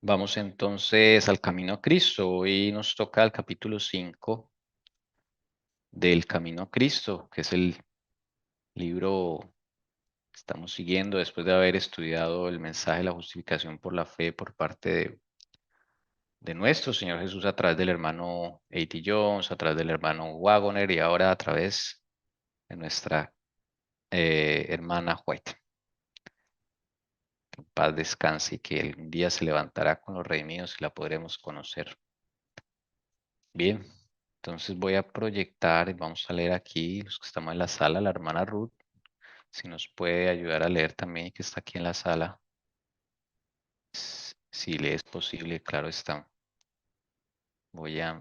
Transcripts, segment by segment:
Vamos entonces al Camino a Cristo. Hoy nos toca el capítulo 5 del Camino a Cristo, que es el libro que estamos siguiendo después de haber estudiado el mensaje de la justificación por la fe por parte de nuestro Señor Jesús a través del hermano A.T. Jones, a través del hermano Wagoner y ahora a través de nuestra hermana White. Que en paz descanse y que un día se levantará con los redimidos y la podremos conocer. Bien, entonces voy a proyectar y vamos a leer aquí, los que estamos en la sala, la hermana Ruth, si nos puede ayudar a leer también, que está aquí en la sala, si le es posible, claro está. Voy a...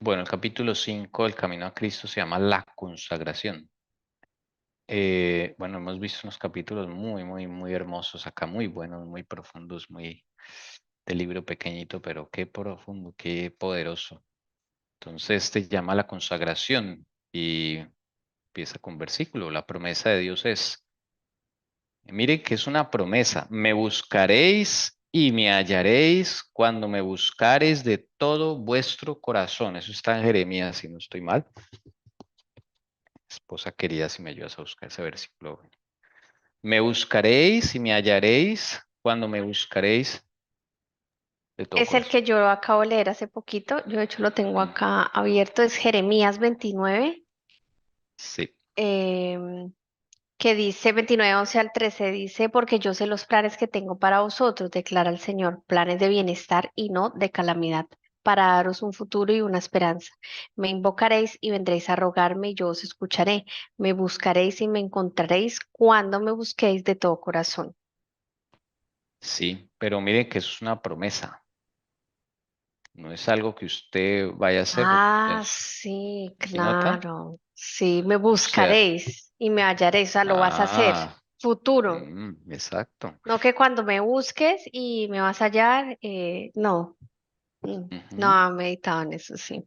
Bueno, el capítulo 5 del Camino a Cristo se llama La consagración. Bueno, hemos visto unos capítulos muy hermosos acá, muy buenos, muy profundos, muy de libro pequeñito, pero qué profundo, qué poderoso. Entonces este llama la consagración y empieza con versículo. La promesa de Dios es, mire que es una promesa, me buscaréis y me hallaréis cuando me buscareis de todo vuestro corazón. Eso está en Jeremías, si no estoy mal. Esposa querida, si me ayudas a buscar ese versículo. Me buscaréis y me hallaréis cuando me buscaréis de todo Es el corazón. que yo acabo de leer hace poquito. Yo de hecho lo tengo Mm, acá abierto. Es Jeremías 29, sí, em, que dice 29, 11 al 13. Dice, porque yo sé los planes que tengo para vosotros, declara el Señor, planes de bienestar y no de calamidad, para daros un futuro y una esperanza. Me invocaréis y vendréis a rogarme y yo os escucharé. Me buscaréis y me encontraréis cuando me busquéis de todo corazón. sí, pero mire que eso es una promesa. No es algo que usted vaya a hacer, porque Ah, entonces, sí, ¿sí nota? claro. Sí, me O sea, buscaréis y me hallaréis, o sea, lo vas a hacer. Futuro. exacto. No que cuando me busques y me vas a hallar, no. No Ujú. ha meditado en eso, sí.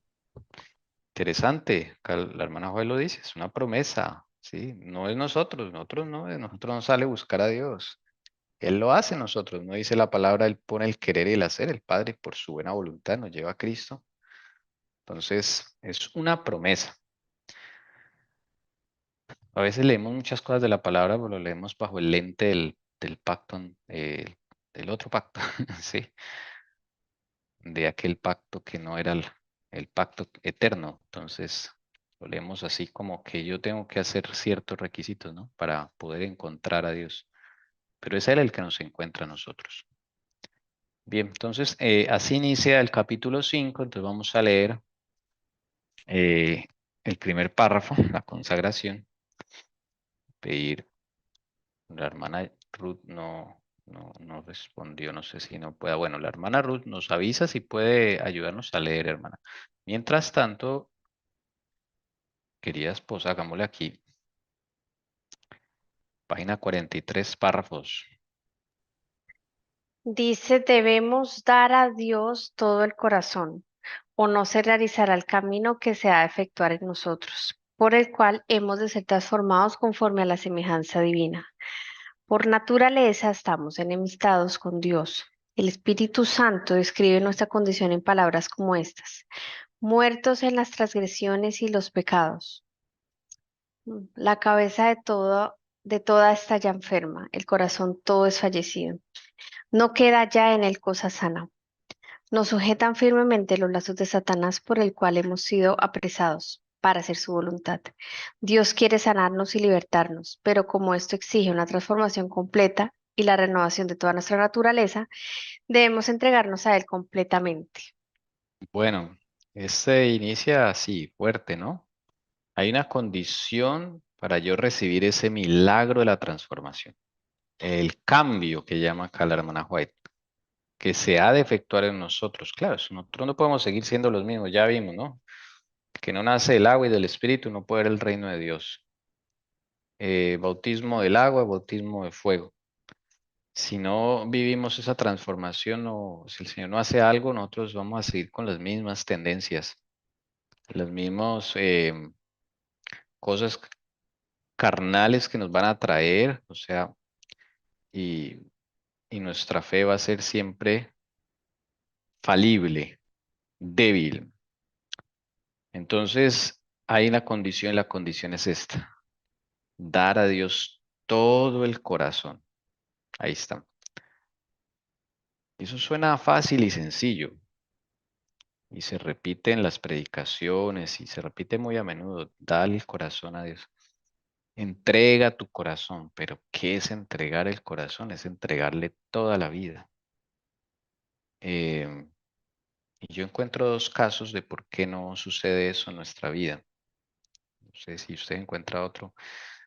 Interesante. Acá la hermana Joel lo dice, es una promesa, ¿sí? No es nosotros no, de nosotros no sale buscar a Dios. Él lo hace en nosotros, no dice la palabra, Él pone el querer y el hacer, el Padre por su buena voluntad nos lleva a Cristo. Entonces, es una promesa. A veces leemos muchas cosas de la palabra, pero lo leemos bajo el lente del pacto, del otro pacto, ¿sí? De aquel pacto que no era el pacto eterno. Entonces, lo leemos así como que yo tengo que hacer ciertos requisitos, ¿no? Para poder encontrar a Dios. Pero es Él el que nos encuentra a nosotros. Bien, entonces, así inicia el capítulo 5. Entonces vamos a leer eh, el primer párrafo, la consagración. Pedir, la hermana Ruth no respondió, no sé si no pueda. Bueno, la hermana Ruth nos avisa si puede ayudarnos a leer, hermana. Mientras tanto, querida esposa, hagámosle aquí. Página 43, párrafos. Dice, debemos dar a Dios todo el corazón, o no se realizará el camino que se ha de efectuar en nosotros, por el cual hemos de ser transformados conforme a la semejanza divina. Por naturaleza estamos enemistados con Dios. El Espíritu Santo describe nuestra condición en palabras como estas: muertos en las transgresiones y los pecados. La cabeza de toda está ya enferma, el corazón todo es fallecido. No queda ya en él cosa sana. Nos sujetan firmemente los lazos de Satanás por el cual hemos sido apresados para hacer su voluntad. Dios quiere sanarnos y libertarnos, pero como esto exige una transformación completa y la renovación de toda nuestra naturaleza, debemos entregarnos a Él completamente. Bueno, este inicia así, fuerte, ¿no? Hay una condición para yo recibir ese milagro de la transformación. El cambio que llama acá la hermana White, que se ha de efectuar en nosotros. Claro, si nosotros no podemos seguir siendo los mismos, ya vimos, ¿no? Que no nace del agua y del espíritu, no puede ver el reino de Dios. Bautismo del agua, bautismo de fuego. Si no vivimos esa transformación o si el Señor no hace algo, nosotros vamos a seguir con las mismas tendencias, las mismas cosas carnales que nos van a traer, o sea, y y nuestra fe va a ser siempre falible, débil. Entonces, hay una condición y la condición es esta: dar a Dios todo el corazón. Ahí está. Eso suena fácil y sencillo y se repite en las predicaciones y se repite muy a menudo. Dale el corazón a Dios. Entrega tu corazón, pero ¿qué es entregar el corazón? Es entregarle toda la vida. Em, y yo encuentro dos casos de por qué no sucede eso en nuestra vida. No sé si usted encuentra otro.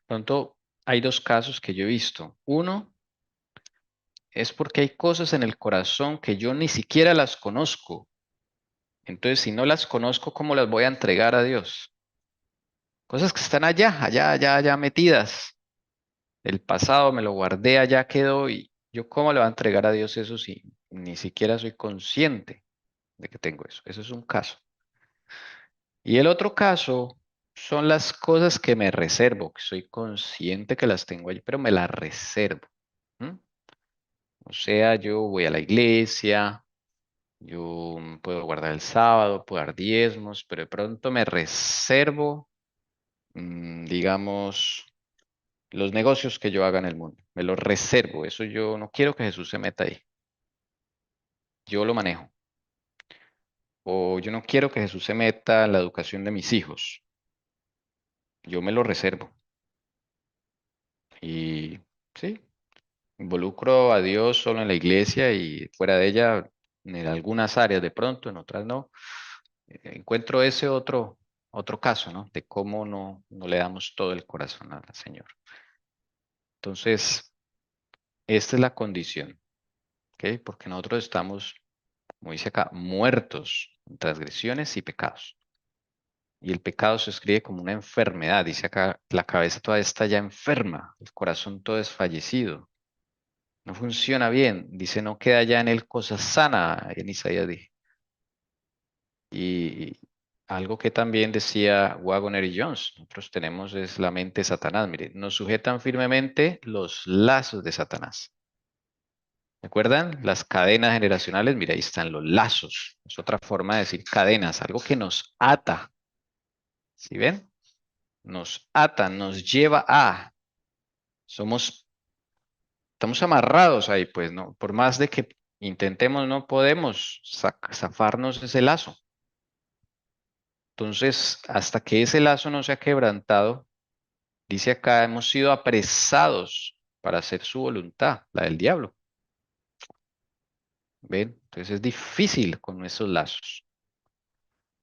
Pronto, hay dos casos que yo he visto. Uno es porque hay cosas en el corazón que yo ni siquiera las conozco. Entonces, si no las conozco, ¿cómo las voy a entregar a Dios? Cosas que están allá metidas. El pasado me lo guardé, allá quedó y yo cómo le voy a entregar a Dios eso si ni siquiera soy consciente de que tengo eso. Eso es un caso. Y el otro caso son las cosas que me reservo, que soy consciente que las tengo allí, pero me las reservo. ¿M? O sea, yo voy a la iglesia, yo puedo guardar el sábado, puedo dar diezmos, pero de pronto me reservo, digamos, los negocios que yo haga en el mundo. Me los reservo. Eso yo no quiero que Jesús se meta ahí. Yo lo manejo. O yo no quiero que Jesús se meta en la educación de mis hijos. Yo me lo reservo. Y sí, involucro a Dios solo en la iglesia y fuera de ella, en algunas áreas de pronto, en otras no. Encuentro ese otro caso, ¿no? De cómo no le damos todo el corazón al Señor. Entonces, esta es la condición, ¿ok? Porque nosotros estamos, como dice acá, muertos en transgresiones y pecados. Y el pecado se escribe como una enfermedad. Dice acá, la cabeza toda está ya enferma, el corazón todo desfallecido. No funciona bien. Dice, no queda ya en él cosa sana, en Isaías dije. Y algo que también decía Waggoner y Jones, nosotros tenemos es la mente de Satanás. Mire, nos sujetan firmemente los lazos de Satanás. ¿Recuerdan? Las cadenas generacionales, mire, ahí están los lazos. Es otra forma de decir cadenas, algo que nos ata. ¿Sí ven? Nos ata, nos lleva a. Somos, estamos amarrados ahí, pues, ¿no? Por más de que intentemos, no podemos zafarnos de ese lazo. Entonces, hasta que ese lazo no se ha quebrantado, dice acá, hemos sido apresados para hacer su voluntad, la del diablo. ¿Ven? Entonces es difícil con esos lazos.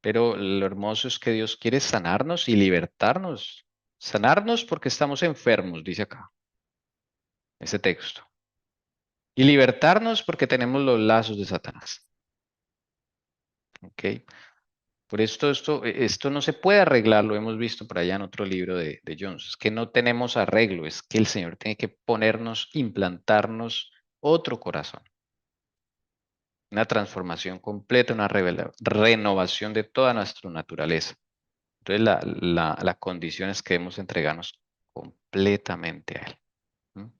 Pero lo hermoso es que Dios quiere sanarnos y libertarnos. Sanarnos porque estamos enfermos, dice acá, ese texto. Y libertarnos porque tenemos los lazos de Satanás. ¿Ok? Por esto no se puede arreglar, lo hemos visto por allá en otro libro de Jones. Es que no tenemos arreglo, es que el Señor tiene que ponernos, implantarnos otro corazón. Una transformación completa, una renovación de toda nuestra naturaleza. Entonces la condición es que debemos entregarnos completamente a Él. ¿M?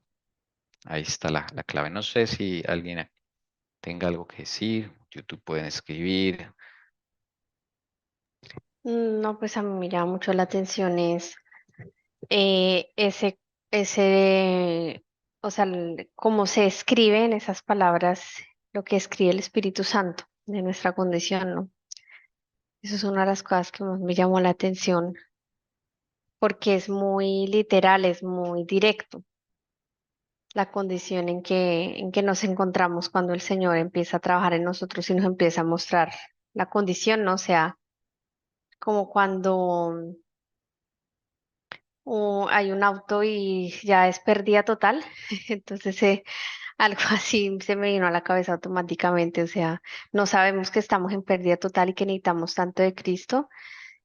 Ahí está la clave. No sé si alguien tenga algo que decir. YouTube pueden escribir. No, pues a mí me llama mucho la atención es ese, o sea, cómo se escribe en esas palabras lo que escribe el Espíritu Santo de nuestra condición, ¿no? Eso es una de las cosas que más me llamó la atención, porque es muy literal, es muy directo la condición en que nos encontramos cuando el Señor empieza a trabajar en nosotros y nos empieza a mostrar la condición, ¿no? O sea, como cuando hay un auto y ya es pérdida total, entonces algo así se me vino a la cabeza automáticamente, o sea, no sabemos que estamos en pérdida total y que necesitamos tanto de Cristo,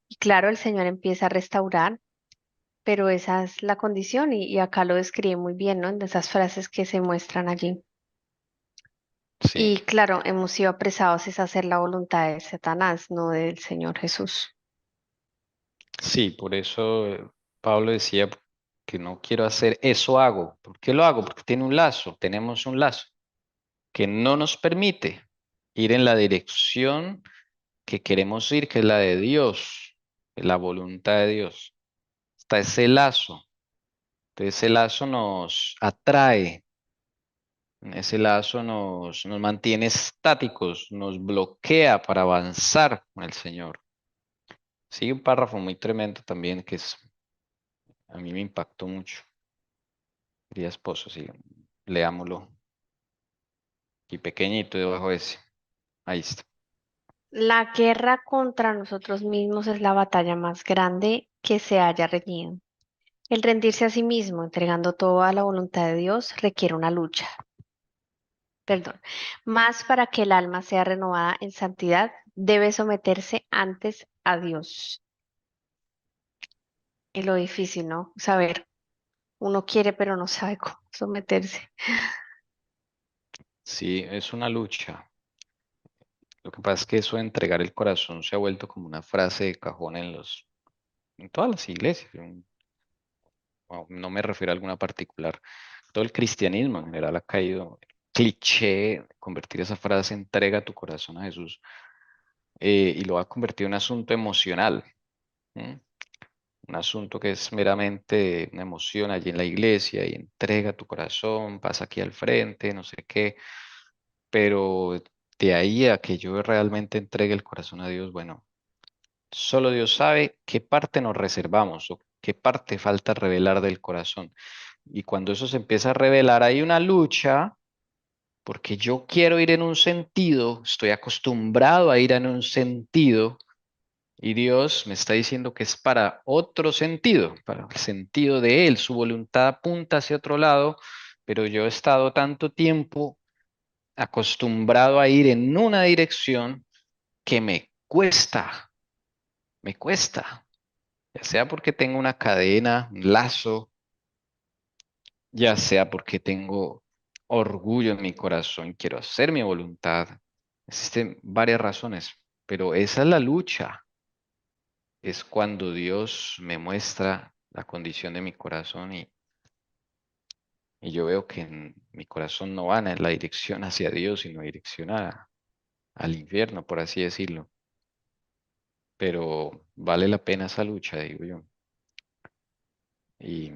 y claro, el Señor empieza a restaurar, pero esa es la condición y acá lo describe muy bien, ¿no? En esas frases que se muestran allí. Sí, Y claro, hemos sido apresados es hacer la voluntad de Satanás, no del Señor Jesús. sí, por eso Pablo decía que no quiero hacer eso hago. ¿Por qué lo hago? Porque tiene un lazo, tenemos un lazo. que no nos permite ir en la dirección que queremos ir, que es la de Dios, la voluntad de Dios. Está ese lazo. Entonces ese lazo nos atrae, ese lazo nos mantiene estáticos, nos bloquea para avanzar con el Señor. Sí, un párrafo muy tremendo también a mí me impactó mucho. Querida esposo, sí, leámoslo. Y pequeñito debajo de ese. Ahí está. La guerra contra nosotros mismos es la batalla más grande que se haya reñido. El rendirse a sí mismo, entregando todo a la voluntad de Dios, requiere una lucha. Perdón. Más para que el alma sea renovada en santidad, debe someterse antes a Dios. Y lo difícil, ¿no? Saber, uno quiere, pero no sabe cómo someterse. Sí, es una lucha. Lo que pasa es que eso de entregar el corazón se ha vuelto como una frase de cajón en todas las iglesias. No me refiero a alguna particular. Todo el cristianismo en general ha caído cliché, convertir esa frase entrega tu corazón a Jesús, y lo ha convertido en un asunto emocional. ¿M? Un asunto que es meramente una emoción allí en la iglesia y entrega tu corazón, pasa aquí al frente, no sé qué, pero de ahí a que yo realmente entregue el corazón a Dios, bueno, solo Dios sabe qué parte nos reservamos o qué parte falta revelar del corazón. Y cuando eso se empieza a revelar, hay una lucha porque yo quiero ir en un sentido, estoy acostumbrado a ir en un sentido. Y Dios me está diciendo que es para otro sentido, para el sentido de Él. Su voluntad apunta hacia otro lado, pero yo he estado tanto tiempo acostumbrado a ir en una dirección que me cuesta, ya sea porque tengo una cadena, un lazo, ya sea porque tengo orgullo en mi corazón, quiero hacer mi voluntad. Existen varias razones, pero esa es la lucha. Es cuando Dios me muestra la condición de mi corazón y yo veo que mi corazón no va en la dirección hacia Dios, sino dirección al infierno, por así decirlo. Pero vale la pena esa lucha, digo yo. Y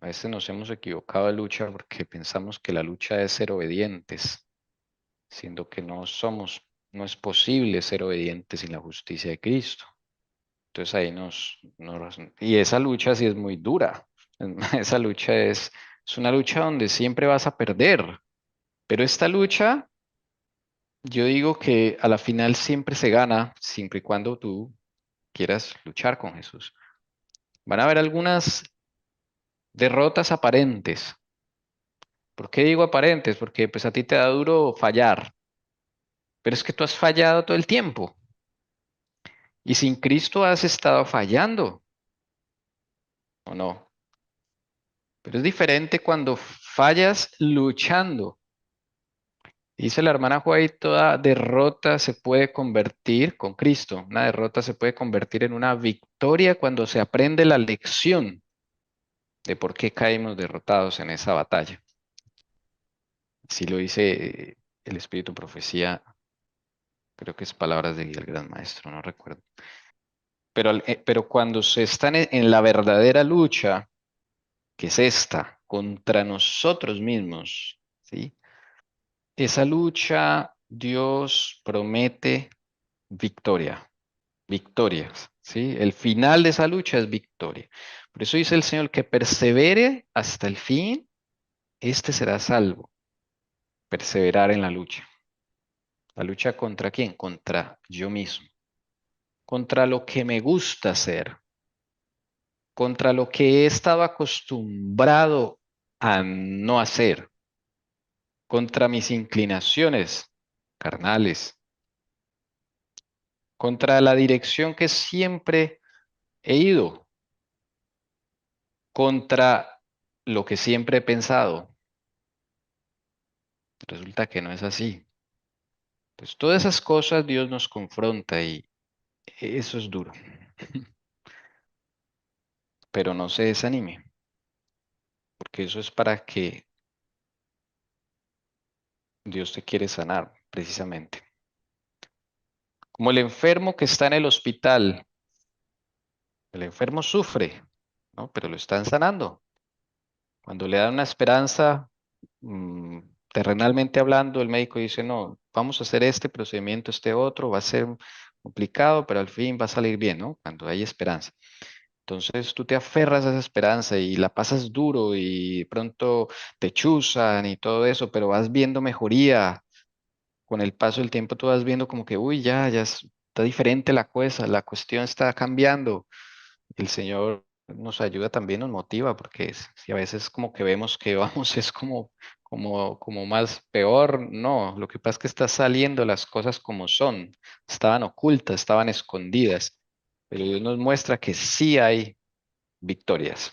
a veces nos hemos equivocado de lucha porque pensamos que la lucha es ser obedientes, siendo que no somos, no es posible ser obedientes sin la justicia de Cristo. Entonces ahí y esa lucha sí es muy dura. Esa lucha es una lucha donde siempre vas a perder. Pero esta lucha, yo digo que a la final siempre se gana, siempre y cuando tú quieras luchar con Jesús. Van a haber algunas derrotas aparentes. ¿Por qué digo aparentes? Porque pues a ti te da duro fallar, pero es que tú has fallado todo el tiempo. Y sin Cristo has estado fallando, ¿o no? Pero es diferente cuando fallas luchando. Dice la hermana White, toda derrota se puede convertir con Cristo. Una derrota se puede convertir en una victoria cuando se aprende la lección de por qué caímos derrotados en esa batalla. Así lo dice el Espíritu Profecía, creo que es palabras de el Gran Maestro, no recuerdo. Pero cuando se está en la verdadera lucha, que es esta, contra nosotros mismos, ¿sí? Esa lucha, Dios promete victoria, victorias, ¿sí? El final de esa lucha es victoria. Por eso dice el Señor que persevere hasta el fin, este será salvo. Perseverar en la lucha. ¿La lucha contra quién? Contra yo mismo. Contra lo que me gusta hacer. Contra lo que he estado acostumbrado a no hacer. Contra mis inclinaciones carnales. Contra la dirección que siempre he ido. Contra lo que siempre he pensado. Resulta que no es así. Pues todas esas cosas Dios nos confronta y eso es duro. Pero no se desanime, porque eso es para que Dios te quiere sanar, precisamente. Como el enfermo que está en el hospital, el enfermo sufre, ¿no? Pero lo están sanando. Cuando le dan una esperanza, mm, terrenalmente hablando, el médico dice, no, vamos a hacer este procedimiento, este otro, va a ser complicado, pero al fin va a salir bien, ¿no? Cuando hay esperanza. Entonces tú te aferras a esa esperanza y la pasas duro y de pronto te chuzan y todo eso, pero vas viendo mejoría. Con el paso del tiempo tú vas viendo como que, uy, está diferente la cosa, la cuestión está cambiando. El Señor nos ayuda también, nos motiva, porque si a veces como que vemos que vamos es como más peor, no, lo que pasa es que está saliendo las cosas como son, estaban ocultas, estaban escondidas, pero Dios nos muestra que sí hay victorias,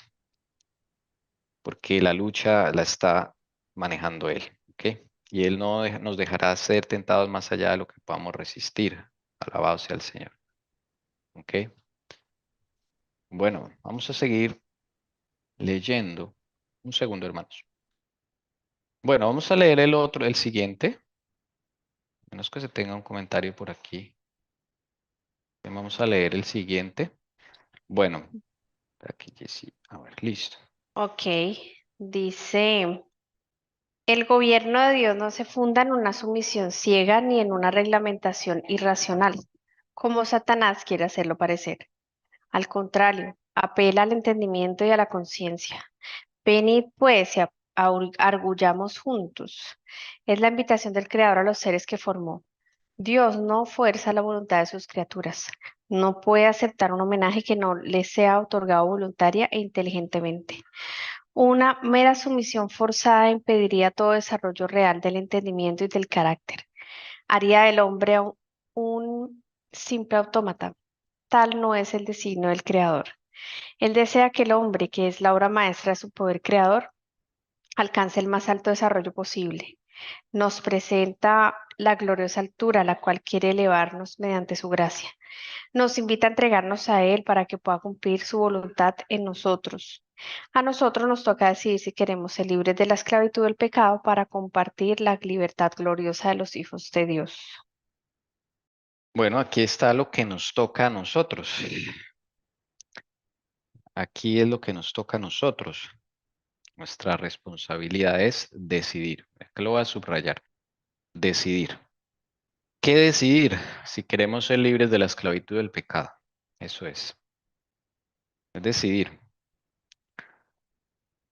porque la lucha la está manejando Él, ¿ok? Y Él no nos dejará ser tentados más allá de lo que podamos resistir. Alabado sea el Señor, ¿ok? Bueno, vamos a seguir leyendo. Un segundo, hermanos. Bueno, vamos a leer el otro, el siguiente. A menos que se tenga un comentario por aquí. Vamos a leer el siguiente. Bueno, aquí sí. A ver, listo. Ok, dice, el gobierno de Dios no se funda en una sumisión ciega ni en una reglamentación irracional, como Satanás quiere hacerlo parecer. Al contrario, apela al entendimiento y a la conciencia. Venid pues y arguyamos juntos. Es la invitación del Creador a los seres que formó. Dios no fuerza la voluntad de sus criaturas. No puede aceptar un homenaje que no le sea otorgado voluntaria e inteligentemente. Una mera sumisión forzada impediría todo desarrollo real del entendimiento y del carácter. Haría del hombre un simple autómata. Tal no es el designio del Creador. Él desea que el hombre, que es la obra maestra de su poder creador, alcance el más alto desarrollo posible. Nos presenta la gloriosa altura a la cual quiere elevarnos mediante su gracia. Nos invita a entregarnos a Él para que pueda cumplir su voluntad en nosotros. A nosotros nos toca decidir si queremos ser libres de la esclavitud del pecado para compartir la libertad gloriosa de los hijos de Dios. Bueno, aquí está lo que nos toca a nosotros. Aquí es lo que nos toca a nosotros. Nuestra responsabilidad es decidir. Aquí lo voy a subrayar. Decidir. ¿Qué decidir si queremos ser libres de la esclavitud del pecado? Eso es. Es decidir.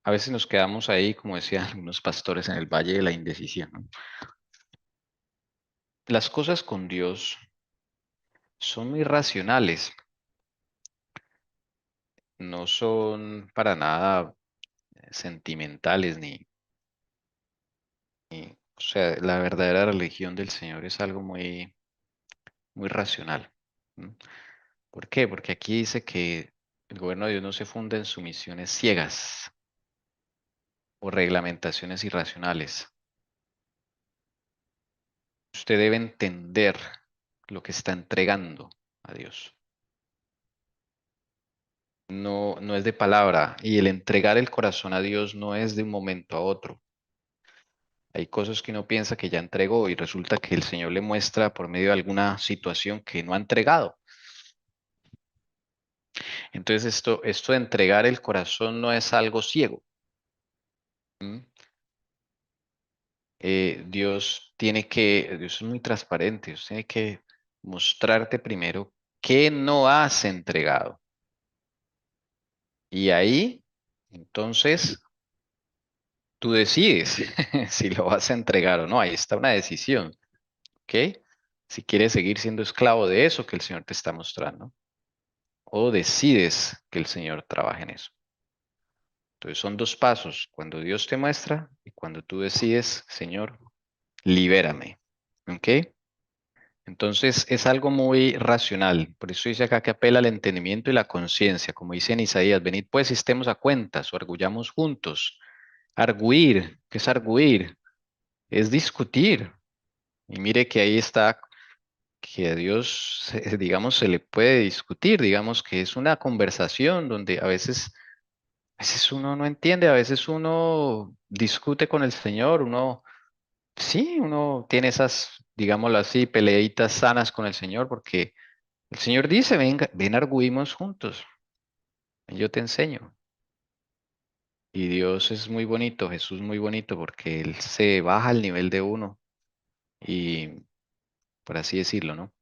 A veces nos quedamos ahí, como decían algunos pastores, en el valle de la indecisión, ¿no? Las cosas con Dios son muy racionales, no son para nada sentimentales o sea, la verdadera religión del Señor es algo muy racional. ¿No? ¿Por qué? Porque aquí dice que el gobierno de Dios no se funda en sumisiones ciegas o reglamentaciones irracionales. Usted debe entender lo que está entregando a Dios. No, no es de palabra. Y el entregar el corazón a Dios no es de un momento a otro. Hay cosas que uno piensa que ya entregó y resulta que el Señor le muestra por medio de alguna situación que no ha entregado. Entonces esto de entregar el corazón no es algo ciego. ¿M? Dios es muy transparente. Dios tiene que mostrarte primero qué no has entregado. Y ahí, entonces, tú decides si lo vas a entregar o no. Ahí está una decisión, ¿ok? Si quieres seguir siendo esclavo de eso que el Señor te está mostrando, o decides que el Señor trabaje en eso. Entonces son dos pasos, cuando Dios te muestra y cuando tú decides, Señor, libérame, ¿ok? Entonces es algo muy racional. Por eso dice acá que apela al entendimiento y la conciencia, como dice en Isaías, venid pues y estemos a cuentas o arguyamos juntos. Arguir, ¿qué es arguir? Es discutir. Y mire que ahí está que a Dios, digamos, se le puede discutir, digamos que es una conversación donde a veces uno no entiende, a veces uno discute con el Señor, uno Sí, uno tiene esas, digámoslo así, peleitas sanas con el Señor, porque el Señor dice, venga, ven, arguimos juntos, y yo te enseño. Y Dios es muy bonito, Jesús muy bonito, porque Él se baja al nivel de uno y, por así decirlo, ¿no?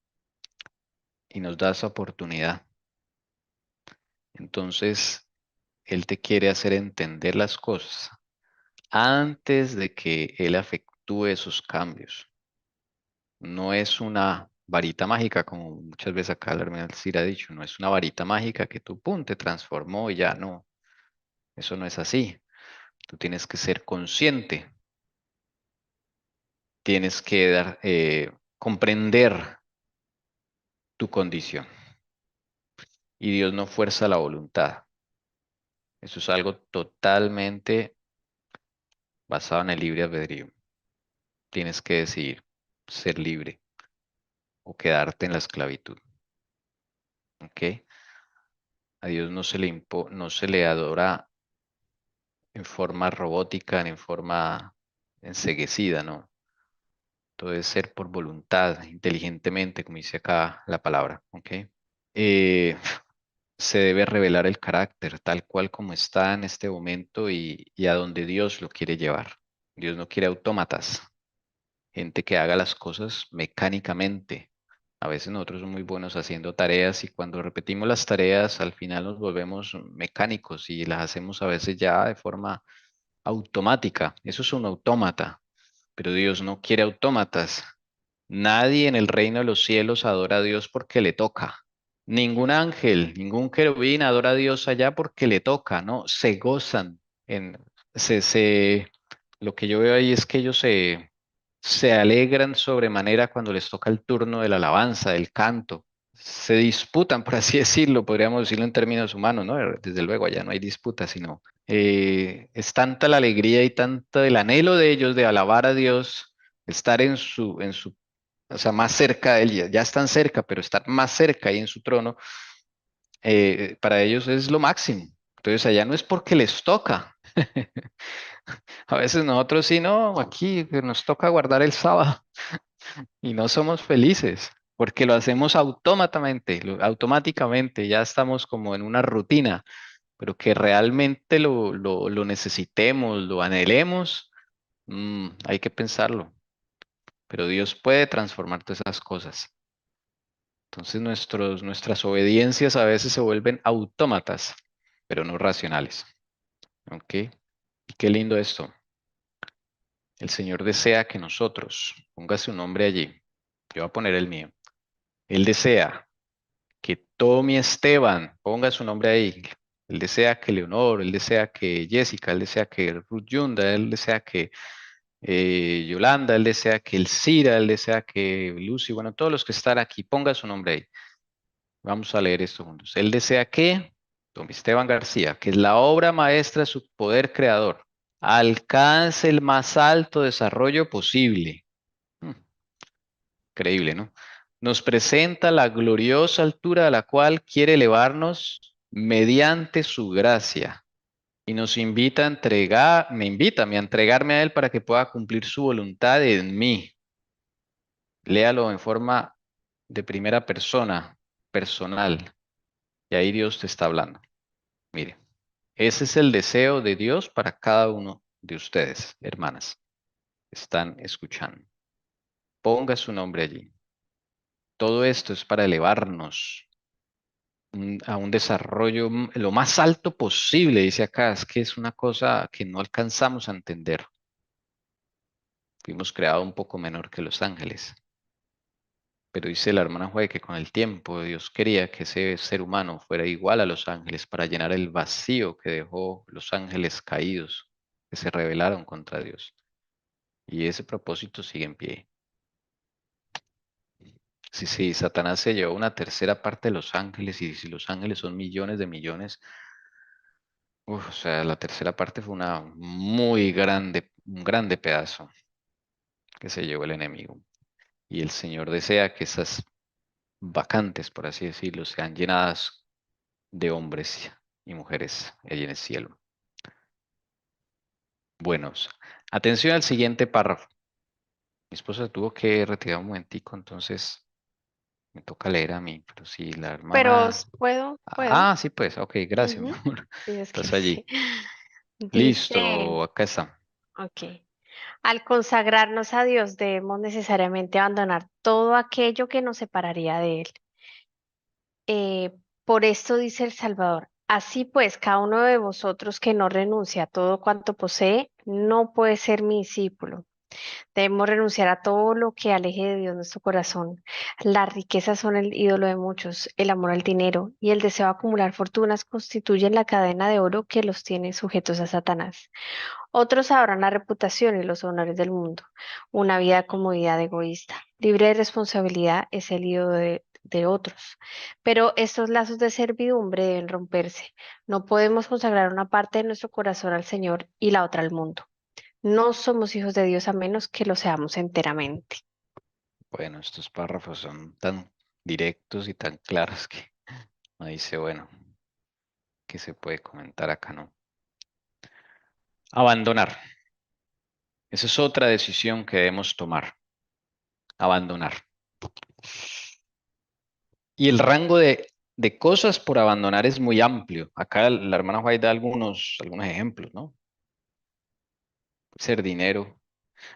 Y nos da esa oportunidad. Entonces, Él te quiere hacer entender las cosas antes de que Él efectúe esos cambios. No es una varita mágica, como muchas veces acá la hermana Elcira ha dicho, no es una varita mágica que tú, pum, te transformó y ya, no, eso no es así. Tú tienes que ser consciente, tienes que comprender tu condición y Dios no fuerza la voluntad. Eso es algo totalmente basado en el libre albedrío. Tienes que decidir ser libre o quedarte en la esclavitud, ¿ok? A Dios no se le adora en forma robótica ni en forma enceguecida, ¿no? Todo debe ser por voluntad, inteligentemente, como dice acá la palabra, ¿ok? Eh, Se debe revelar el carácter tal cual como está en este momento y a donde Dios lo quiere llevar. Dios no quiere autómatas, gente que haga las cosas mecánicamente. A veces nosotros somos muy buenos haciendo tareas y cuando repetimos las tareas al final nos volvemos mecánicos y las hacemos a veces ya de forma automática. Eso es un autómata, pero Dios no quiere autómatas. Nadie en el reino de los cielos adora a Dios porque le toca. Ningún ángel, ningún querubín adora a Dios allá porque le toca, ¿no? Se gozan en, lo que yo veo ahí es que ellos se alegran sobremanera cuando les toca el turno de la alabanza, del canto. Se disputan, por así decirlo, podríamos decirlo en términos humanos, ¿no? Desde luego, allá no hay disputa, sino es tanta la alegría y tanto el anhelo de ellos de alabar a Dios, estar o sea, más cerca de él, ya están cerca, pero estar más cerca ahí en su trono, para ellos es lo máximo. Entonces allá no es porque les toca. A veces nosotros sí, no, aquí que nos toca guardar el sábado y no somos felices porque lo hacemos automáticamente, automáticamente, ya estamos como en una rutina, pero que realmente lo necesitemos, lo anhelemos, hay que pensarlo. Pero Dios puede transformar todas esas cosas. Entonces nuestras obediencias a veces se vuelven autómatas, pero no racionales. ¿Ok? Y qué lindo esto. El Señor desea que nosotros, ponga su nombre allí, yo voy a poner el mío. Él desea que Tommy Esteban ponga su nombre ahí. Él desea que Leonor, él desea que Jessica, él desea que Ruth Yunda, él desea que Yolanda, él desea que Elcira, él desea que Lucy, bueno, todos los que están aquí, ponga su nombre ahí. Vamos a leer esto juntos. Él desea que, Don Esteban García, que es la obra maestra de su poder creador, alcance el más alto desarrollo posible. Hmm, Increíble, ¿no? Nos presenta la gloriosa altura a la cual quiere elevarnos mediante su gracia y nos invita a me invita a entregarme a Él para que pueda cumplir su voluntad en mí. Léalo en forma de primera persona, personal, y ahí Dios te está hablando. Mire. Ese es el deseo de Dios para cada uno de ustedes, hermanas. Están escuchando. Ponga su nombre allí. Todo esto es para elevarnos a un desarrollo lo más alto posible, dice acá. Es que es una cosa que no alcanzamos a entender. Fuimos creados un poco menor que los ángeles. Pero dice la hermana Jue que con el tiempo Dios quería que ese ser humano fuera igual a los ángeles para llenar el vacío que dejó los ángeles caídos, que se rebelaron contra Dios. Y ese propósito sigue en pie. Si Satanás se llevó una tercera parte de los ángeles y si los ángeles son millones de millones, o sea, la tercera parte fue una muy grande, un grande pedazo que se llevó el enemigo. Y el Señor desea que esas vacantes, por así decirlo, sean llenadas de hombres y mujeres allí en el cielo. Buenos. Atención al siguiente párrafo. Mi esposa se tuvo que retirar un momentico, entonces me toca leer a mí, pero si la Pero hermana... puedo. Sí, pues, ok, gracias, mi Ujú. amor. Sí, es que Estás sí. allí. Dice, Listo, acá está. ok. Al consagrarnos a Dios debemos necesariamente abandonar todo aquello que nos separaría de Él. Por esto dice el Salvador, así pues, cada uno de vosotros que no renuncia a todo cuanto posee, no puede ser mi discípulo. Debemos renunciar a todo lo que aleje de Dios nuestro corazón. Las riquezas son el ídolo de muchos, el amor al dinero y el deseo de acumular fortunas constituyen la cadena de oro que los tiene sujetos a Satanás. Otros adoran la reputación y los honores del mundo, una vida de comodidad egoísta, libre de responsabilidad es el ídolo de otros. Pero estos lazos de servidumbre deben romperse. No podemos consagrar una parte de nuestro corazón al Señor y la otra al mundo. No somos hijos de Dios a menos que lo seamos enteramente. Bueno, estos párrafos son tan directos y tan claros que me dice, bueno, ¿qué se puede comentar acá, no? Abandonar. Esa es otra decisión que debemos tomar. Abandonar. Y el rango de cosas por abandonar es muy amplio. Acá la hermana White da algunos ejemplos, ¿no? Ser dinero.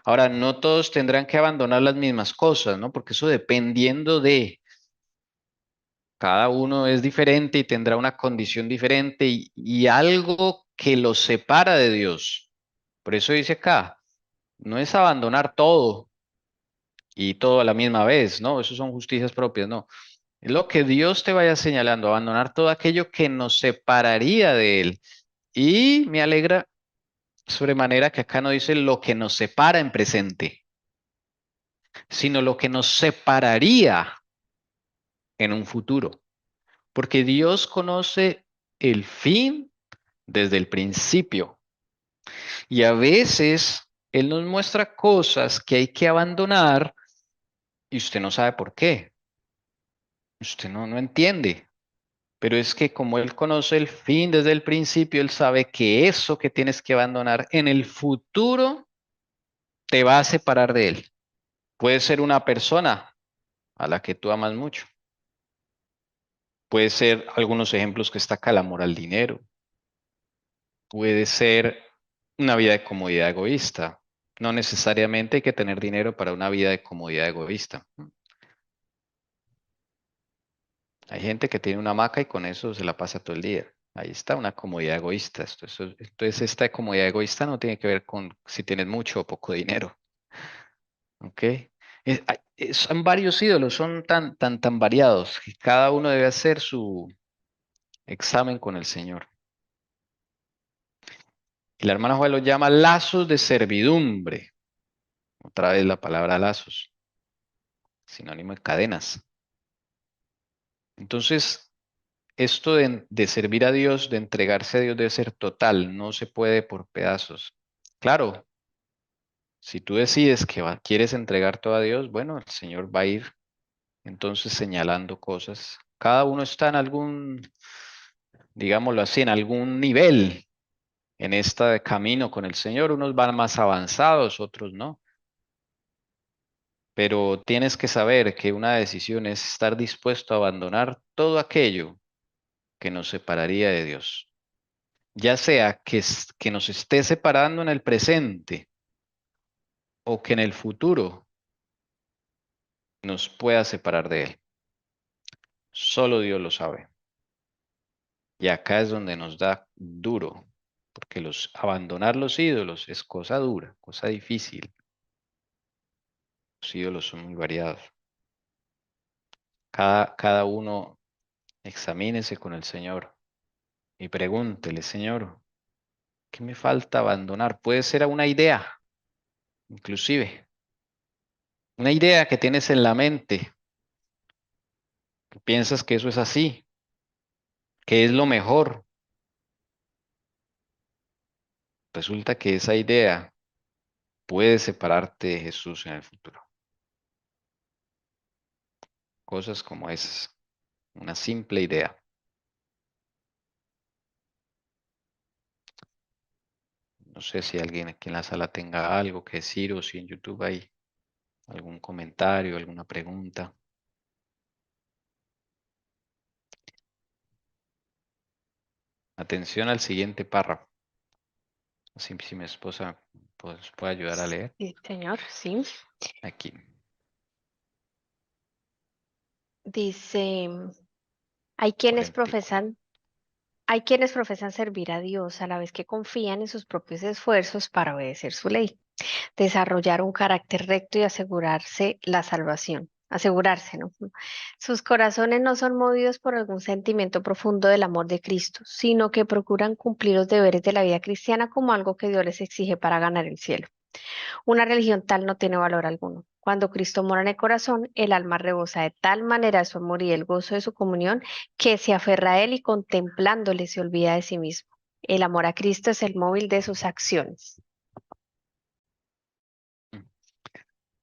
Ahora, no todos tendrán que abandonar las mismas cosas, ¿no? Porque eso dependiendo de cada uno es diferente y tendrá una condición diferente y algo que los separa de Dios. Por eso dice acá, no es abandonar todo y todo a la misma vez, ¿no? Eso son justicias propias, no. Es lo que Dios te vaya señalando, abandonar todo aquello que nos separaría de Él. Y me alegra sobremanera que acá no dice lo que nos separa en presente, sino lo que nos separaría en un futuro. Porque Dios conoce el fin desde el principio. Y a veces Él nos muestra cosas que hay que abandonar y usted no sabe por qué. Usted no entiende. Pero es que como Él conoce el fin desde el principio, Él sabe que eso que tienes que abandonar en el futuro te va a separar de Él. Puede ser una persona a la que tú amas mucho. Puede ser algunos ejemplos que está acá, el amor al dinero. Puede ser una vida de comodidad egoísta. No necesariamente hay que tener dinero para una vida de comodidad egoísta. Hay gente que tiene una hamaca y con eso se la pasa todo el día. Ahí está una comodidad egoísta. Entonces, esta comodidad egoísta no tiene que ver con si tienes mucho o poco dinero. ¿Ok? Son varios ídolos, son tan variados que cada uno debe hacer su examen con el Señor. Y la hermana Juan lo llama lazos de servidumbre. Otra vez la palabra lazos, sinónimo de cadenas. Entonces, esto de servir a Dios, de entregarse a Dios, debe ser total, no se puede por pedazos. Claro, si tú decides que quieres entregar todo a Dios, bueno, el Señor va a ir entonces señalando cosas. Cada uno está en algún, digámoslo así, en algún nivel en este camino con el Señor. Unos van más avanzados, otros no. Pero tienes que saber que una decisión es estar dispuesto a abandonar todo aquello que nos separaría de Dios. Ya sea que nos esté separando en el presente o que en el futuro nos pueda separar de Él. Solo Dios lo sabe. Y acá es donde nos da duro, porque abandonar los ídolos es cosa dura, cosa difícil. Los ídolos son muy variados. Cada uno examínese con el Señor y pregúntele, Señor, ¿qué me falta abandonar? Puede ser a una idea, inclusive, una idea que tienes en la mente, que piensas que eso es así, que es lo mejor. Resulta que esa idea puede separarte de Jesús en el futuro. Cosas como esas, una simple idea. No sé si alguien aquí en la sala tenga algo que decir o si en YouTube hay ¿Algún comentario, alguna pregunta? Atención al siguiente párrafo. Así si mi esposa pues, puede ayudar a leer. Sí, señor, sí. Aquí. Dice, hay quienes 44. profesan, hay quienes profesan servir a Dios a la vez que confían en sus propios esfuerzos para obedecer su ley, desarrollar un carácter recto y asegurarse la salvación. Asegurarse, ¿no? Sus corazones no son movidos por algún sentimiento profundo del amor de Cristo, sino que procuran cumplir los deberes de la vida cristiana como algo que Dios les exige para ganar el cielo. Una religión tal no tiene valor alguno. Cuando Cristo mora en el corazón, el alma rebosa de tal manera de su amor y el gozo de su comunión que se aferra a Él y contemplándole se olvida de sí mismo. El amor a Cristo es el móvil de sus acciones.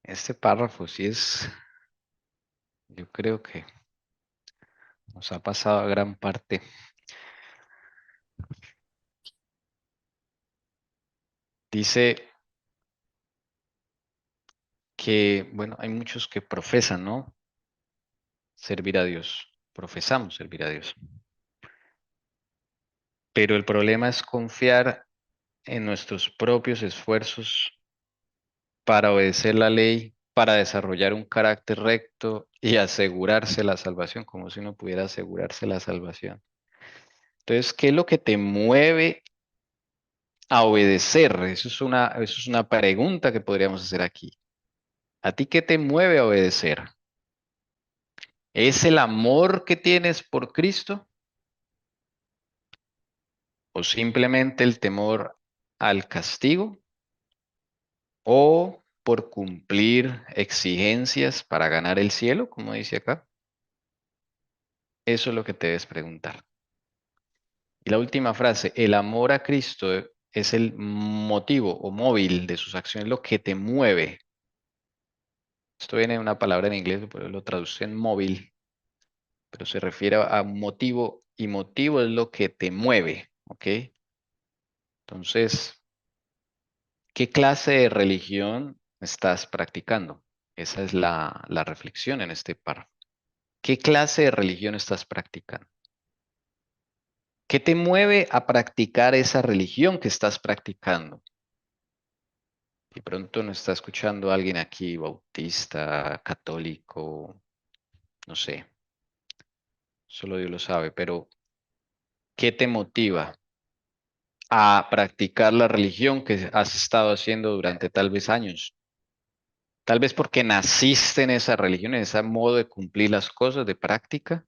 Este párrafo sí es, yo creo que nos ha pasado a gran parte. Dice que, bueno, hay muchos que profesan, ¿no? Servir a Dios. Profesamos servir a Dios. Pero el problema es confiar en nuestros propios esfuerzos para obedecer la ley, para desarrollar un carácter recto y asegurarse la salvación, como si uno pudiera asegurarse la salvación. Entonces, ¿qué es lo que te mueve a obedecer? Eso es una pregunta que podríamos hacer aquí. ¿A ti qué te mueve a obedecer? ¿Es el amor que tienes por Cristo o simplemente el temor al castigo o por cumplir exigencias para ganar el cielo, como dice acá? Eso es lo que te debes preguntar. Y la última frase, el amor a Cristo es el motivo o móvil de sus acciones, lo que te mueve. Esto viene de una palabra en inglés, pero lo traduce en móvil, pero se refiere a motivo y motivo es lo que te mueve, ¿ok? Entonces, ¿qué clase de religión estás practicando? Esa es la reflexión en este párrafo. ¿Qué clase de religión estás practicando? ¿Qué te mueve a practicar esa religión que estás practicando? Y pronto nos está escuchando alguien aquí, bautista, católico, no sé, solo Dios lo sabe, pero ¿qué te motiva a practicar la religión que has estado haciendo durante tal vez años? Tal vez porque naciste en esa religión, en ese modo de cumplir las cosas, de práctica.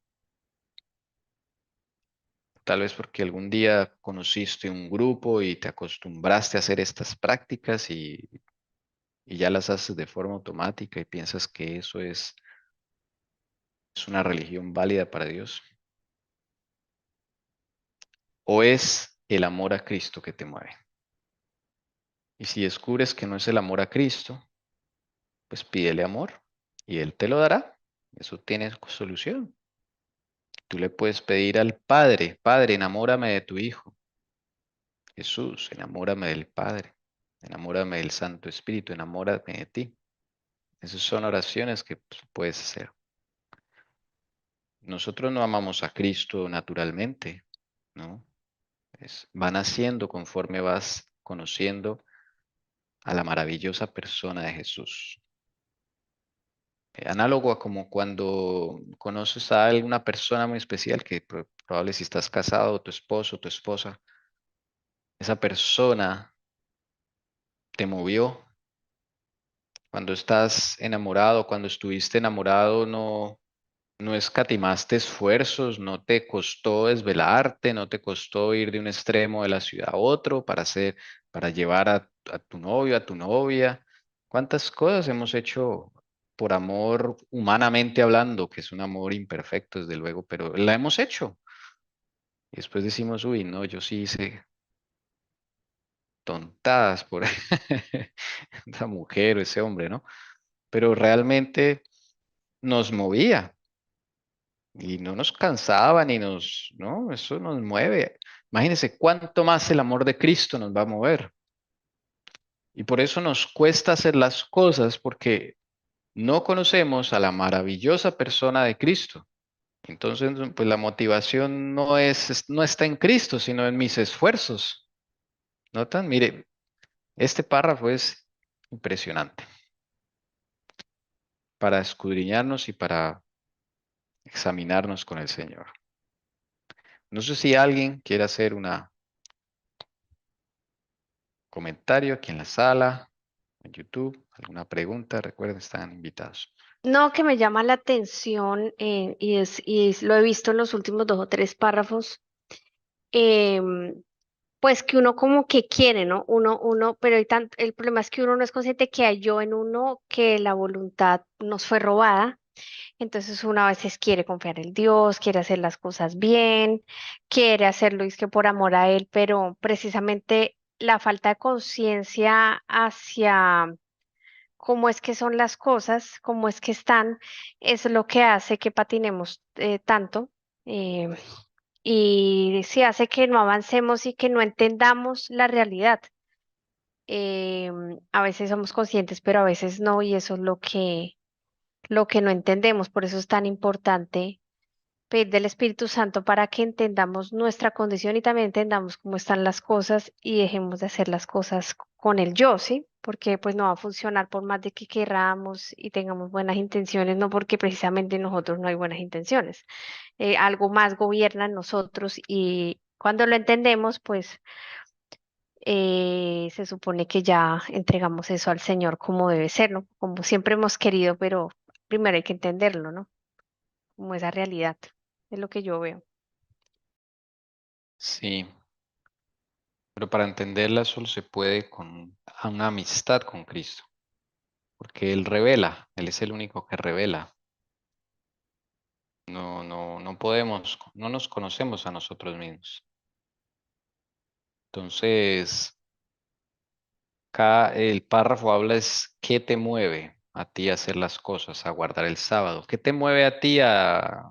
Tal vez porque algún día conociste un grupo y te acostumbraste a hacer estas prácticas y ya las haces de forma automática y piensas que eso es una religión válida para Dios. ¿O es el amor a Cristo que te mueve? Y si descubres que no es el amor a Cristo, pues pídele amor y Él te lo dará. Eso tiene solución. Tú le puedes pedir al Padre, Padre, enamórame de tu Hijo. Jesús, enamórame del Padre. Enamórame del Santo Espíritu, enamórame de ti. Esas son oraciones que pues, puedes hacer. Nosotros no amamos a Cristo naturalmente, ¿no? Va naciendo conforme vas conociendo a la maravillosa persona de Jesús. Análogo a como cuando conoces a alguna persona muy especial que probable si estás casado, tu esposo, tu esposa, esa persona te movió. Cuando estás enamorado, cuando estuviste enamorado, no escatimaste esfuerzos, no te costó desvelarte, no te costó ir de un extremo de la ciudad a otro para llevar a tu novio, a tu novia. ¿Cuántas cosas hemos hecho por amor humanamente hablando, que es un amor imperfecto, desde luego, pero la hemos hecho? Y después decimos, uy, no, yo sí hice tontadas por esa mujer o ese hombre, ¿no? Pero realmente nos movía. Y no nos cansaba ni no, eso nos mueve. Imagínense cuánto más el amor de Cristo nos va a mover. Y por eso nos cuesta hacer las cosas, porque no conocemos a la maravillosa persona de Cristo. Entonces, pues la motivación no está en Cristo, sino en mis esfuerzos. ¿Notan? Mire, este párrafo es impresionante para escudriñarnos y para examinarnos con el Señor. No sé si alguien quiere hacer un comentario aquí en la sala, en YouTube, alguna pregunta. Recuerden, están invitados. No, que me llama la atención lo he visto en los últimos dos o tres párrafos, em, pues que uno como que quiere, ¿no? Pero el problema es que uno no es consciente que hay yo en uno que la voluntad nos fue robada. Entonces uno a veces quiere confiar en Dios, quiere hacer las cosas bien, quiere hacerlo es que por amor a Él, pero precisamente la falta de conciencia hacia cómo es que son las cosas, cómo es que están, es lo que hace que patinemos tanto. eh, y sí hace que no avancemos y que no entendamos la realidad. A veces somos conscientes, pero a veces no, y eso es lo que no entendemos. Por eso es tan importante pedir del Espíritu Santo para que entendamos nuestra condición y también entendamos cómo están las cosas y dejemos de hacer las cosas con el yo, ¿sí? Porque pues no va a funcionar por más de que queramos y tengamos buenas intenciones, no porque precisamente nosotros no hay buenas intenciones. Algo más gobierna en nosotros y cuando lo entendemos, pues se supone que ya entregamos eso al Señor como debe ser, ¿no? Como siempre hemos querido, pero primero hay que entenderlo, ¿no? Como esa realidad, es lo que yo veo. Sí, pero para entenderla solo se puede con una amistad con Cristo, porque Él revela, Él es el único que revela. No podemos, no nos conocemos a nosotros mismos. Entonces, acá el párrafo habla es ¿qué te mueve a ti a hacer las cosas, a guardar el sábado? ¿Qué te mueve a ti a,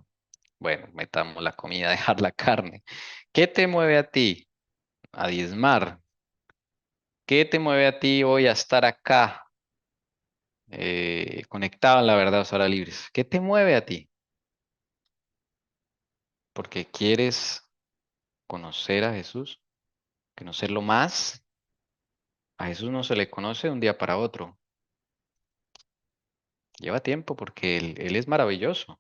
bueno, metamos la comida, dejar la carne? ¿Qué te mueve a ti a diezmar? ¿Qué te mueve a ti hoy a estar acá, conectado en la verdad, ahora libres? ¿Qué te mueve a ti? Porque quieres conocer a Jesús, conocerlo más. A Jesús no se le conoce de un día para otro. Lleva tiempo porque él es maravilloso.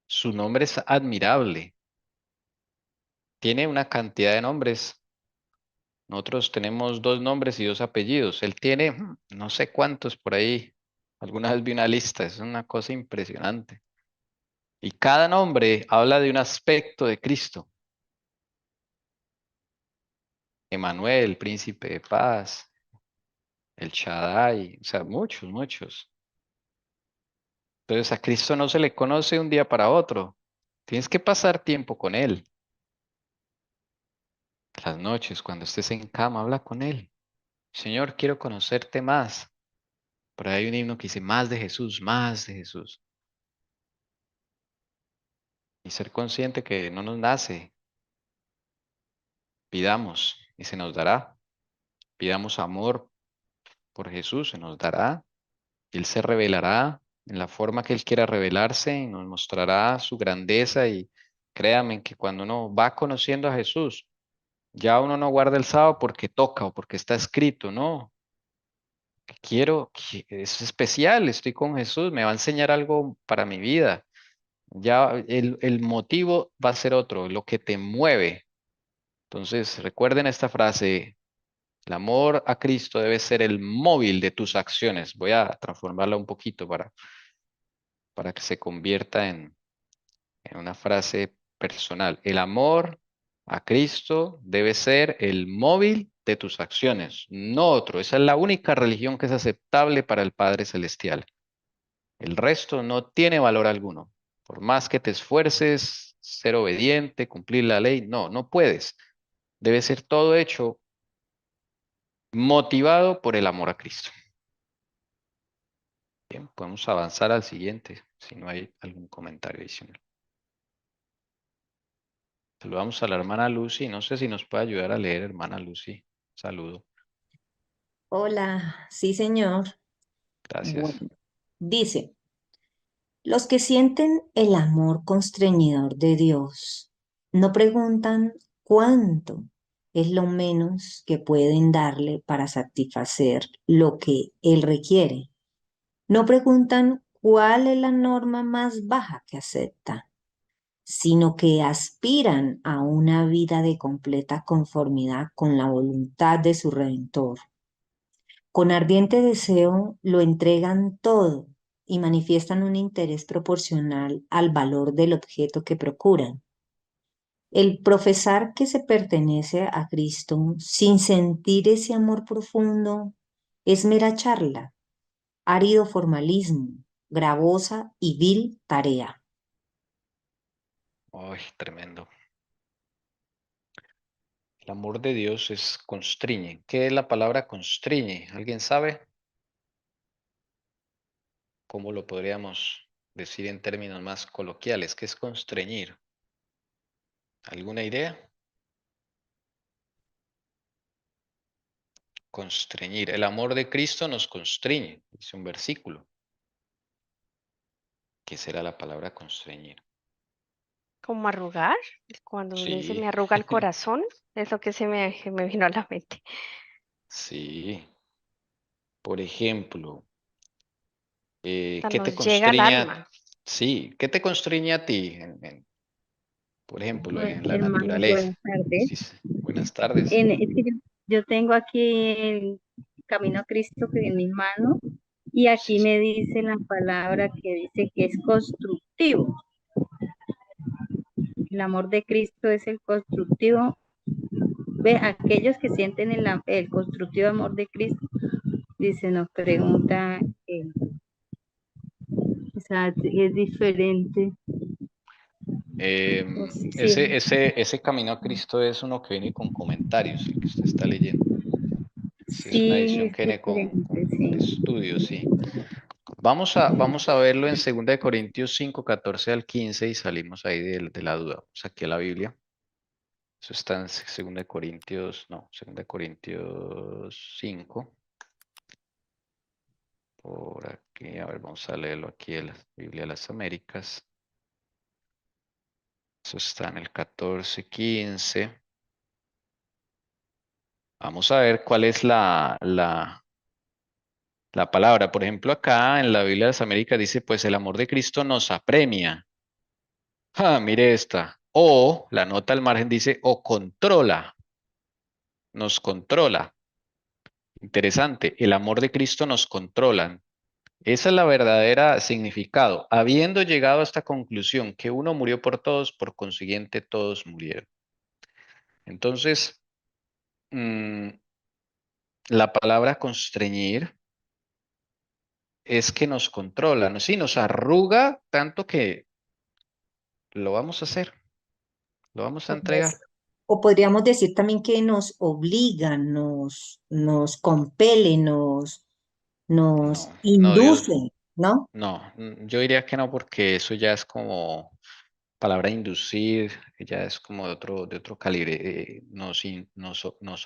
Su nombre es admirable. Tiene una cantidad de nombres. Nosotros tenemos dos nombres y dos apellidos. Él tiene no sé cuántos por ahí. Alguna vez vi una lista. Es una cosa impresionante. Y cada nombre habla de un aspecto de Cristo. Emanuel, príncipe de paz, el Shaddai, o sea, muchos, muchos. Entonces a Cristo no se le conoce de un día para otro. Tienes que pasar tiempo con Él. Las noches, cuando estés en cama, habla con Él. Señor, quiero conocerte más. Por ahí hay un himno que dice más de Jesús, más de Jesús. Y ser consciente que no nos nace. Pidamos y se nos dará. Pidamos amor por Jesús, se nos dará. Él se revelará en la forma que Él quiera revelarse y nos mostrará su grandeza. Y créanme que cuando uno va conociendo a Jesús, ya uno no guarda el sábado porque toca o porque está escrito, no. Es especial, estoy con Jesús, me va a enseñar algo para mi vida. Ya el motivo va a ser otro, lo que te mueve. Entonces, recuerden esta frase, el amor a Cristo debe ser el móvil de tus acciones. Voy a transformarla un poquito para que se convierta en una frase personal. El amor a Cristo debe ser el móvil de tus acciones, no otro. Esa es la única religión que es aceptable para el Padre Celestial. El resto no tiene valor alguno. Por más que te esfuerces, ser obediente, cumplir la ley, no puedes. Debe ser todo hecho motivado por el amor a Cristo. Bien, podemos avanzar al siguiente, si no hay algún comentario adicional. Saludamos a la hermana Lucy. No sé si nos puede ayudar a leer, hermana Lucy. Saludo. Hola, sí, señor. Gracias. Bueno, Dice, los que sienten el amor constreñidor de Dios no preguntan cuánto es lo menos que pueden darle para satisfacer lo que Él requiere. No preguntan cuál es la norma más baja que aceptan, sino que aspiran a una vida de completa conformidad con la voluntad de su Redentor. Con ardiente deseo lo entregan todo y manifiestan un interés proporcional al valor del objeto que procuran. El profesar que se pertenece a Cristo sin sentir ese amor profundo es mera charla, árido formalismo, gravosa y vil tarea. Ay, tremendo. El amor de Dios es constriñe. ¿Qué es la palabra constriñe? ¿Alguien sabe cómo lo podríamos decir en términos más coloquiales? ¿Qué es constreñir? ¿Alguna idea? Constreñir. El amor de Cristo nos constriñe, dice un versículo. ¿Qué será la palabra constreñir? Como arrugar, cuando uno dice Sí, me arruga el corazón, es lo que me vino a la mente. sí. Por ejemplo, O sea, ¿qué te nos llega al constriña? alma. Sí, ¿qué te constriña a ti? Por ejemplo, en la Hermano, naturaleza. buenas tardes. Sí, sí. Buenas tardes. Es que yo tengo aquí el Camino a Cristo que en mis manos y Sí, aquí sí. me dice la palabra que dice que es constructivo. El amor de Cristo es el constructivo. Ve, aquellos que sienten el constructivo amor de Cristo, dice, nos pregunta, o sea, es diferente. Sí, Ese camino a Cristo es uno que viene con comentarios, el que usted está leyendo. Sí, es una sí, edición es que viene diferente, de sí. estudio, sí. Vamos a verlo en 2 Corintios 5 14 al 15 y salimos ahí de la duda. Vamos aquí a la Biblia. Eso está en 2 Corintios, no, 2 Corintios 5. Por aquí, a ver, vamos a leerlo aquí en la Biblia de las Américas. Eso está en el 14 15. Vamos a ver cuál es la palabra. Por ejemplo, acá en la Biblia de las Américas dice, pues el amor de Cristo nos apremia. Ah, mire esta. O la nota al margen dice, o controla, nos controla. Interesante, el amor de Cristo nos controla. Esa es la verdadera significado. Habiendo llegado a esta conclusión que uno murió por todos, por consiguiente todos murieron. Entonces, mm, la palabra constreñir es que nos controla, ¿no? Sí, nos arruga tanto que lo vamos a hacer, lo vamos a O sea, entregar. o podríamos decir también que nos obliga, nos compele, nos No, no, Dios, induce, ¿no? no, yo diría que no, porque eso ya es como palabra inducir, ya es como de otro calibre, nos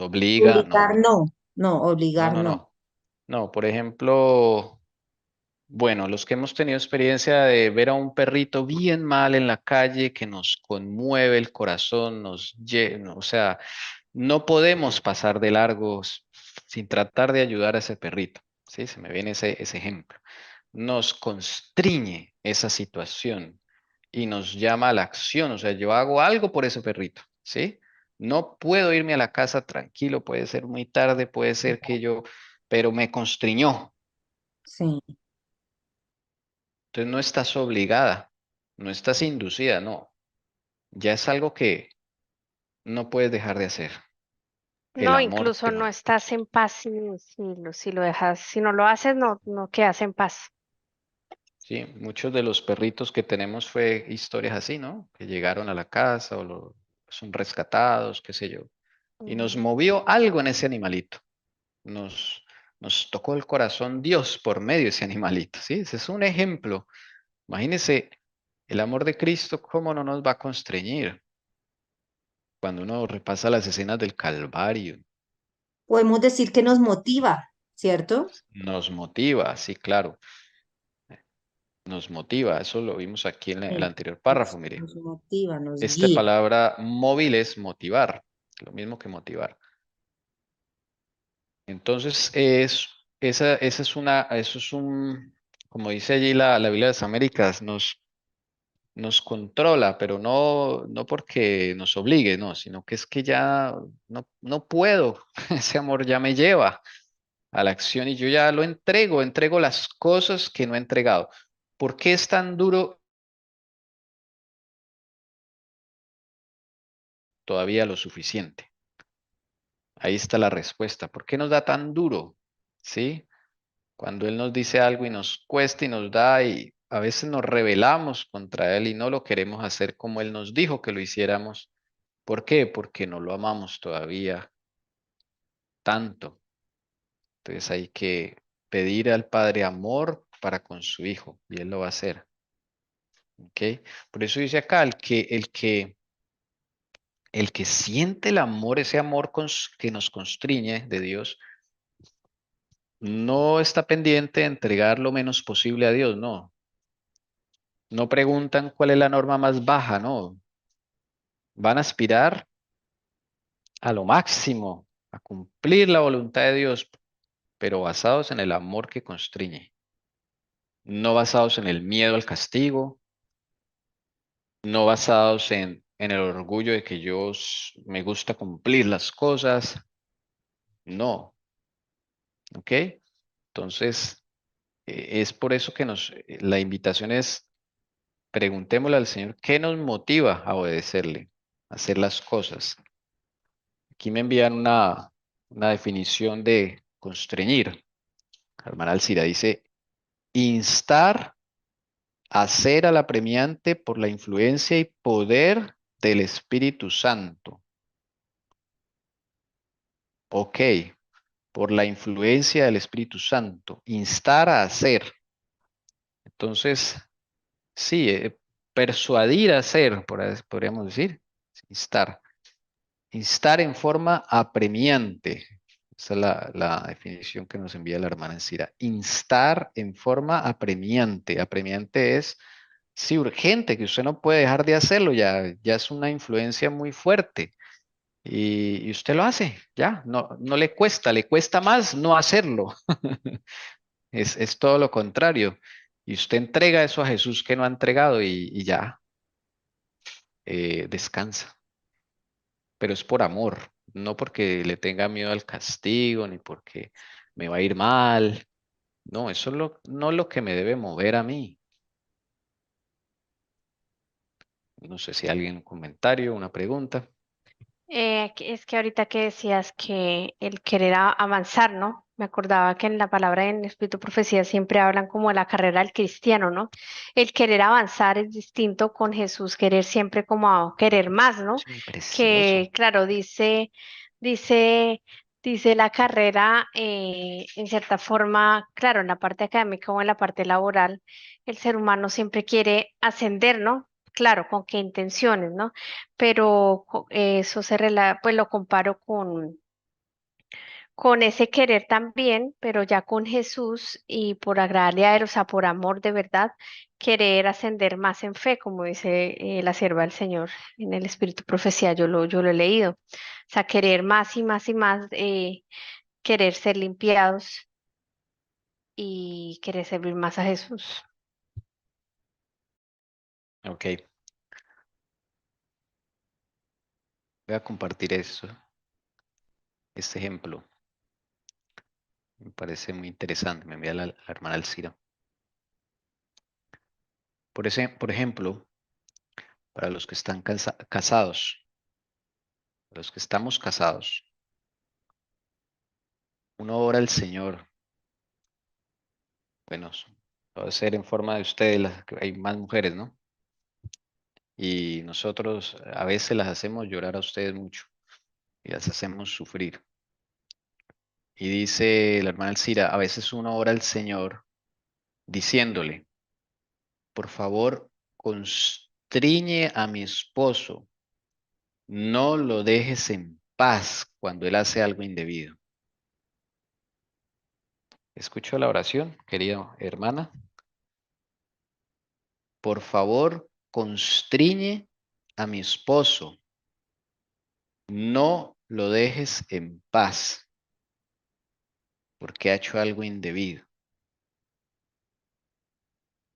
obliga, Obligar no, no, no, no, obligar no, no. no, no, por ejemplo, bueno, los que hemos tenido experiencia de ver a un perrito bien mal en la calle, que nos conmueve el corazón, o sea, no podemos pasar de largos sin tratar de ayudar a ese perrito, ¿sí? Se me viene ese ejemplo. Nos constriñe esa situación y nos llama a la acción, o sea, yo hago algo por ese perrito, ¿sí? No puedo irme a la casa tranquilo, puede ser muy tarde, puede ser que pero me constriñó. Sí. Entonces no estás obligada, no estás inducida, no. Ya es algo que no puedes dejar de hacer. El No, amor incluso te no manda. estás en paz si lo dejas, si no lo haces, no quedas en paz. Sí, muchos de los perritos que tenemos fue historias así, ¿no? Que llegaron a la casa o son rescatados, qué sé yo. Y nos Mm. movió algo en ese animalito. Nos, nos tocó el corazón Dios por medio de ese animalito, ¿sí? Ese es un ejemplo. Imagínense el amor de Cristo, cómo no nos va a constreñir cuando uno repasa las escenas del Calvario. Podemos decir que nos motiva, ¿cierto? Nos motiva, sí, claro. Nos motiva, eso lo vimos aquí en el Sí, anterior párrafo, mire. nos motiva, nos Esta guía. palabra móvil es motivar, lo mismo que motivar. Entonces, esa es eso es como dice allí la Biblia de las Américas, nos controla, pero no porque nos obligue, no, sino que es que ya no puedo. Ese amor ya me lleva a la acción y yo ya lo entrego las cosas que no he entregado. ¿Por qué es tan duro todavía lo suficiente? Ahí está la respuesta. ¿Por qué nos da tan duro? ¿Sí? Cuando Él nos dice algo y nos cuesta y nos da y a veces nos rebelamos contra Él y no lo queremos hacer como Él nos dijo que lo hiciéramos. ¿Por qué? Porque no lo amamos todavía tanto. Entonces hay que pedir al Padre amor para con su Hijo y Él lo va a hacer. ¿Ok? Por eso dice acá, el que siente el amor, ese amor que nos constriñe de Dios, no está pendiente de entregar lo menos posible a Dios, no. No preguntan cuál es la norma más baja, no. Van a aspirar a lo máximo, a cumplir la voluntad de Dios, pero basados en el amor que constriñe, no basados en el miedo al castigo, no basados en el orgullo de que me gusta cumplir las cosas, no, ¿ok? Entonces, es por eso que la invitación es, preguntémosle al Señor, ¿qué nos motiva a obedecerle, a hacer las cosas? Aquí me envían una definición de constreñir. Hermana Alcira dice, instar, hacer al apremiante por la influencia y poder del Espíritu Santo. Ok, por la influencia del Espíritu Santo. Instar a hacer. Entonces, sí, persuadir a hacer, podríamos decir. Instar. Instar en forma apremiante. Esa es la definición que nos envía la hermana Encira. Instar en forma apremiante. Apremiante es, sí, urgente, que usted no puede dejar de hacerlo, ya es una influencia muy fuerte. Y usted lo hace, ya, no le cuesta más no hacerlo. Es todo lo contrario. Y usted entrega eso a Jesús que no ha entregado y ya, descansa. Pero es por amor, no porque le tenga miedo al castigo, ni porque me va a ir mal. No, eso no es lo que me debe mover a mí. No sé si alguien un comentario, una pregunta. Es que ahorita que decías que el querer avanzar, ¿no? Me acordaba que en la palabra en Espíritu Profecía siempre hablan como de la carrera del cristiano, ¿no? El querer avanzar es distinto con Jesús, querer siempre como querer más, ¿no? Es muy precioso. Que, claro, dice, dice la carrera, en cierta forma, claro, en la parte académica o en la parte laboral, el ser humano siempre quiere ascender, ¿no? Claro, ¿con qué intenciones, no? Pero eso pues lo comparo con ese querer también, pero ya con Jesús y por agradarle a Él, o sea, por amor de verdad, querer ascender más en fe, como dice la sierva del Señor en el Espíritu Profecía, yo lo he leído. O sea, querer más y más y más, querer ser limpiados y querer servir más a Jesús. Ok, voy a compartir este ejemplo. Me parece muy interesante. Me envía la hermana Alcira. Por ejemplo, para los que están casados, los que estamos casados, uno ora al Señor. Bueno, puede ser en forma de ustedes, hay más mujeres, ¿no? Y nosotros a veces las hacemos llorar a ustedes mucho y las hacemos sufrir. Y dice la hermana Alcira, a veces uno ora al Señor diciéndole, por favor, constriñe a mi esposo, no lo dejes en paz cuando él hace algo indebido. ¿Escuchó la oración, querida hermana? por favor, constriñe a mi esposo, no lo dejes en paz, porque ha hecho algo indebido.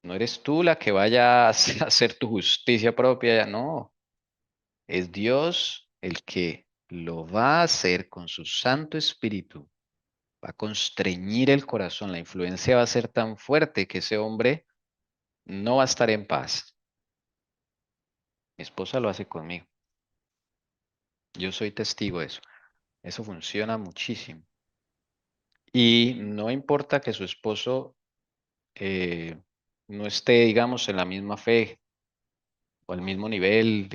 No eres tú la que vaya a hacer tu justicia propia, no. Es Dios el que lo va a hacer con su Santo Espíritu. Va a constreñir el corazón. La influencia va a ser tan fuerte que ese hombre no va a estar en paz. Mi esposa lo hace conmigo. Yo soy testigo de eso. Eso funciona muchísimo. Y no importa que su esposo no esté, digamos, en la misma fe o al mismo nivel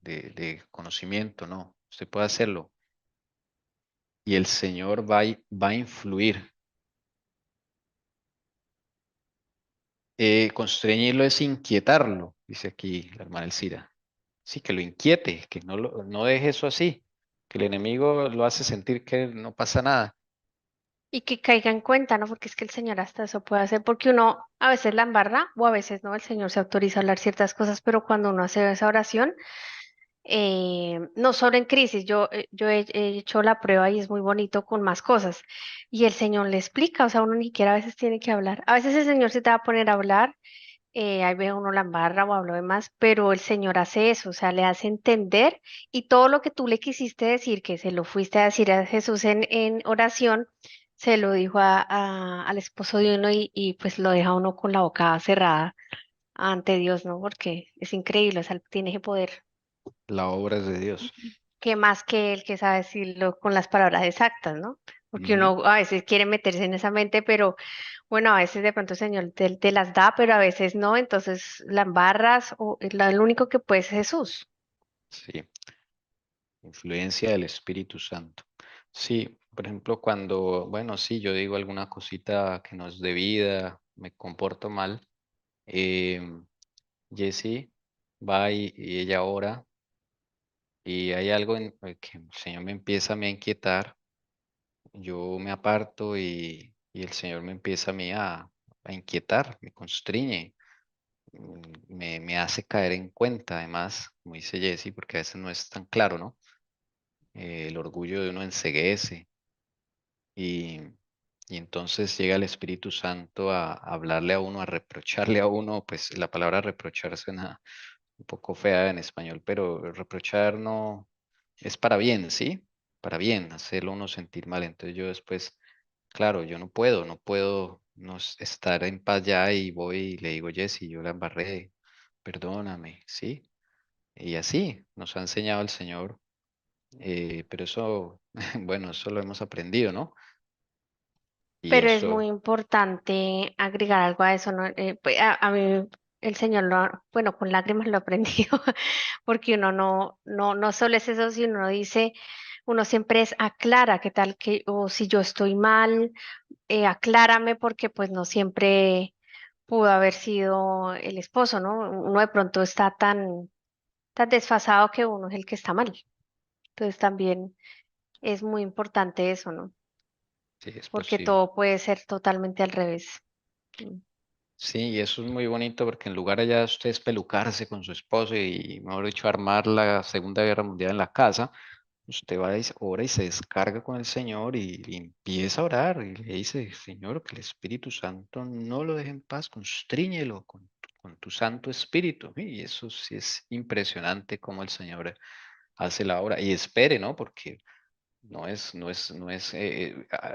de conocimiento, no. Usted puede hacerlo. Y el Señor va a influir. Constreñirlo es inquietarlo, dice aquí la hermana Elcira. Sí, que lo inquiete, que no deje eso así, que el enemigo lo hace sentir que no pasa nada. Y que caiga en cuenta, ¿no? Porque es que el Señor hasta eso puede hacer, porque uno a veces la embarra o a veces no, el Señor se autoriza a hablar ciertas cosas, pero cuando uno hace esa oración, no solo en crisis, yo he hecho la prueba y es muy bonito con más cosas. Y el Señor le explica, o sea, uno ni siquiera a veces tiene que hablar. A veces el Señor se te va a poner a hablar, ahí ve uno la embarra o habló de más, pero el Señor hace eso, o sea, le hace entender y todo lo que tú le quisiste decir, que se lo fuiste a decir a Jesús en oración, se lo dijo al esposo de uno y pues lo deja uno con la boca cerrada ante Dios, ¿no? Porque es increíble, o sea, tiene ese poder. La obra es de Dios. Que más que el que sabe decirlo con las palabras exactas, ¿no? Porque Ujú. uno a veces quiere meterse en esa mente, pero bueno, a veces de pronto el Señor te las da, pero a veces no, entonces la embarras o lo único que puede es Jesús. Sí, influencia del Espíritu Santo. Sí, por ejemplo, cuando, bueno, sí, yo digo alguna cosita que no es debida, me comporto mal, em, Jessie va y ella ora y hay algo en que el Señor me empieza a me inquietar, yo me aparto y el Señor me empieza a mí a inquietar, me constriñe, me hace caer en cuenta, además, como dice Jessie, porque a veces no es tan claro, ¿no? El orgullo de uno enceguece y, y entonces llega el Espíritu Santo a hablarle a uno, a reprocharle a uno, pues la palabra reprochar suena un poco fea en español, pero reprochar no es para bien, ¿sí? Para bien, hacerlo uno sentir mal. Entonces yo después, claro, yo no puedo no estar en paz ya y voy y le digo, Jessy, yo la embarré, perdóname, ¿sí? Y así nos ha enseñado el Señor, pero eso, bueno, eso lo hemos aprendido, ¿no? Y Pero es muy eso, importante agregar algo a eso, ¿no? Pues, a mí el Señor bueno, con lágrimas lo aprendió, porque uno no solo es eso, sino uno dice, uno siempre es aclara qué tal que, o si yo estoy mal, aclárame porque pues no siempre pudo haber sido el esposo, ¿no? Uno de pronto está tan desfasado que uno es el que está mal. Entonces también es muy importante eso, ¿no? sí, es Porque posible. todo puede ser totalmente al revés. Mm. Sí, y eso es muy bonito porque en lugar allá de usted espelucarse con su esposo y, mejor dicho, armar la Segunda Guerra Mundial en la casa, usted va y ora y se descarga con el Señor y empieza a orar y le dice, Señor, que el Espíritu Santo no lo deje en paz, constríñelo con tu Santo Espíritu. Y eso sí es impresionante cómo el Señor hace la obra. Y espere, ¿no? Porque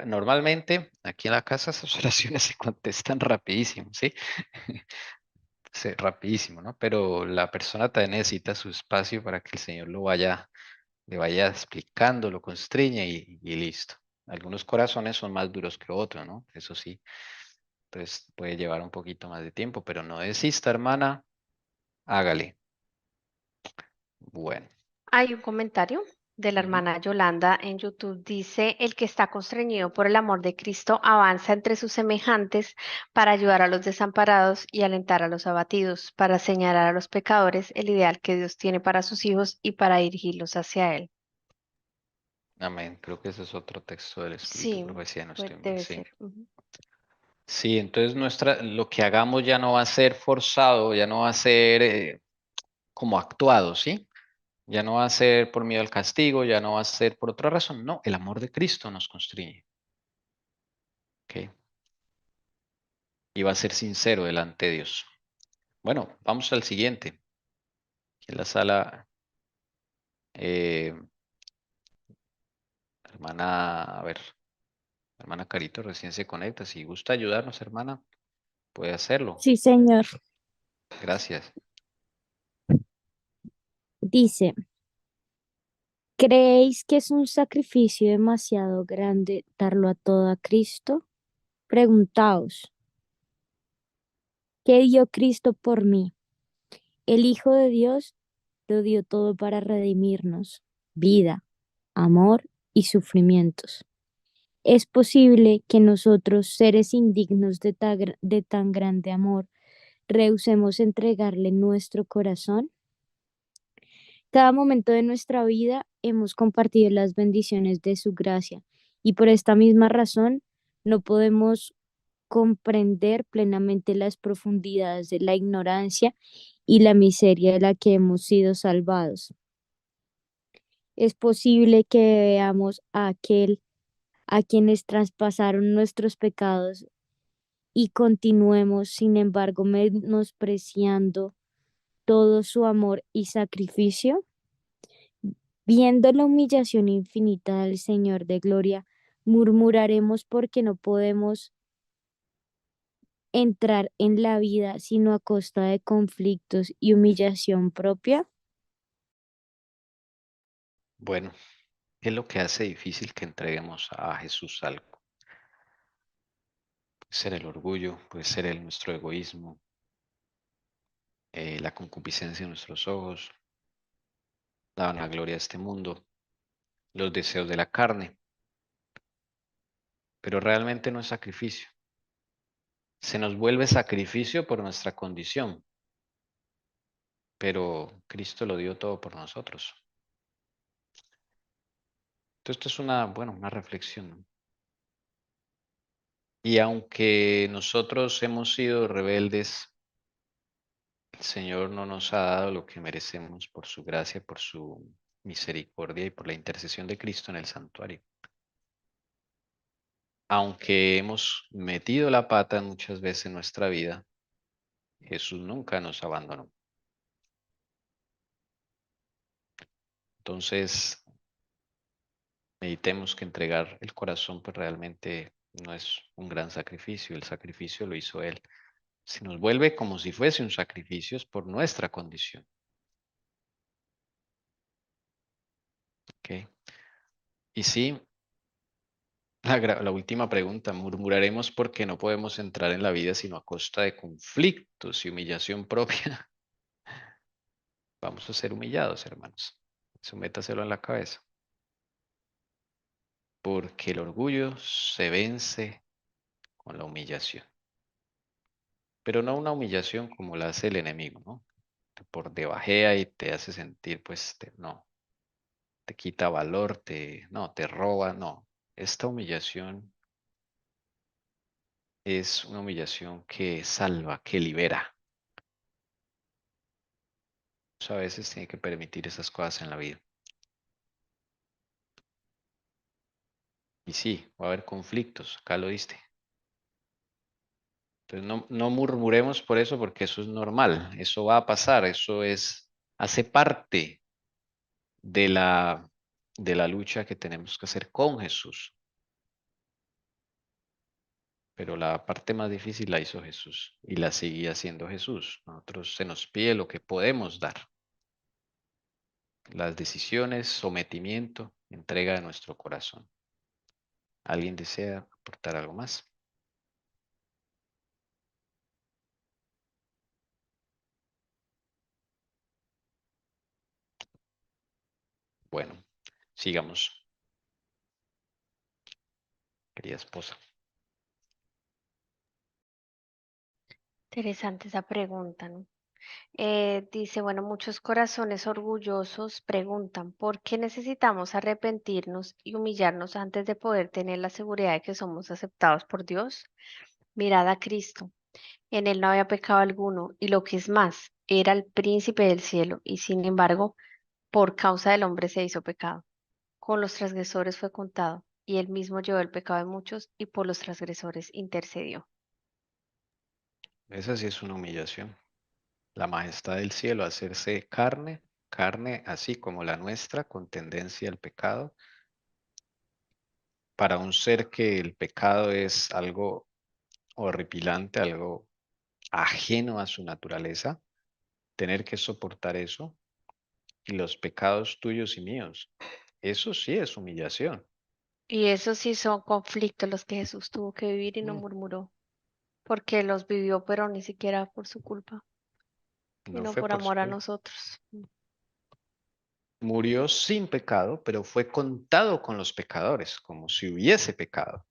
normalmente aquí en la casa esas oraciones se contestan rapidísimo, ¿sí? Sí, rapidísimo, ¿no? Pero la persona también necesita su espacio para que el Señor le vaya explicando, lo constriñe y listo. Algunos corazones son más duros que otros, ¿no? Eso sí. Entonces puede llevar un poquito más de tiempo, pero no desista, hermana, hágale. Bueno. Hay un comentario de la Ujú. hermana Yolanda en YouTube. Dice, el que está constreñido por el amor de Cristo avanza entre sus semejantes para ayudar a los desamparados y alentar a los abatidos, para señalar a los pecadores el ideal que Dios tiene para sus hijos y para dirigirlos hacia Él. Amén. Creo que ese es otro texto del Espíritu Sí, Profecía, no pues estoy mal. debe Sí. ser. Ujú. Sí, entonces lo que hagamos ya no va a ser forzado, ya no va a ser como actuado, ¿sí? Ya no va a ser por miedo al castigo, ya no va a ser por otra razón. No, el amor de Cristo nos constriñe. ¿Ok? Y va a ser sincero delante de Dios. Bueno, vamos al siguiente. Aquí en la sala, eh, hermana, a ver, hermana Carito recién se conecta. Si gusta ayudarnos, hermana, puede hacerlo. Sí, señor. Gracias. Dice, ¿creéis que es un sacrificio demasiado grande darlo a todo a Cristo? Preguntaos, ¿qué dio Cristo por mí? El Hijo de Dios lo dio todo para redimirnos, vida, amor y sufrimientos. ¿Es posible que nosotros, seres indignos de tan grande amor, rehusemos entregarle nuestro corazón? Cada momento de nuestra vida hemos compartido las bendiciones de su gracia y por esta misma razón no podemos comprender plenamente las profundidades de la ignorancia y la miseria de la que hemos sido salvados. Es posible que veamos a aquel a quienes traspasaron nuestros pecados y continuemos, sin embargo, menospreciando todo su amor y sacrificio. Viendo la humillación infinita del Señor de gloria, murmuraremos porque no podemos entrar en la vida sino a costa de conflictos y humillación propia. Bueno, ¿qué es lo que hace difícil que entreguemos a Jesús algo? Puede ser el orgullo, puede ser nuestro egoísmo, la concupiscencia en nuestros ojos, la vanagloria de este mundo, los deseos de la carne, pero realmente no es sacrificio. Se nos vuelve sacrificio por nuestra condición, pero Cristo lo dio todo por nosotros. Entonces, esto es una reflexión, ¿no? Y aunque nosotros hemos sido rebeldes, el Señor no nos ha dado lo que merecemos por su gracia, por su misericordia y por la intercesión de Cristo en el santuario. Aunque hemos metido la pata muchas veces en nuestra vida, Jesús nunca nos abandonó. Entonces, meditemos que entregar el corazón pues realmente no es un gran sacrificio, el sacrificio lo hizo Él. Se nos vuelve como si fuese un sacrificio es por nuestra condición. ¿Ok? Y sí, la última pregunta, murmuraremos porque no podemos entrar en la vida sino a costa de conflictos y humillación propia. Vamos a ser humillados, hermanos. Sométaselo en la cabeza. Porque el orgullo se vence con la humillación. Pero no una humillación como la hace el enemigo, ¿no? Te por debajea y te hace sentir, pues, no, te quita valor, no, te roba, no. Esta humillación es una humillación que salva, que libera. O sea, a veces tiene que permitir esas cosas en la vida. Y sí, va a haber conflictos, acá lo diste. Entonces no murmuremos por eso porque eso es normal, eso va a pasar, hace parte de la lucha que tenemos que hacer con Jesús. Pero la parte más difícil la hizo Jesús y la sigue haciendo Jesús. Nosotros se nos pide lo que podemos dar. Las decisiones, sometimiento, entrega de nuestro corazón. ¿Alguien desea aportar algo más? Bueno, sigamos, querida esposa. Interesante esa pregunta, ¿no? Dice, bueno, muchos corazones orgullosos preguntan, ¿por qué necesitamos arrepentirnos y humillarnos antes de poder tener la seguridad de que somos aceptados por Dios? Mirad a Cristo. En él no había pecado alguno, y lo que es más, era el príncipe del cielo, y sin embargo, por causa del hombre se hizo pecado. Con los transgresores fue contado, y él mismo llevó el pecado de muchos, y por los transgresores intercedió. Esa sí es una humillación. La majestad del cielo, hacerse carne, carne así como la nuestra, con tendencia al pecado, para un ser que el pecado es algo horripilante, algo ajeno a su naturaleza, tener que soportar eso y los pecados tuyos y míos. Eso sí es humillación. Y esos sí son conflictos los que Jesús tuvo que vivir y no Mm, murmuró, porque los vivió, pero ni siquiera por su culpa, No sino fue por por su amor a culpa. nosotros. Murió sin pecado, pero fue contado con los pecadores, como si hubiese pecado.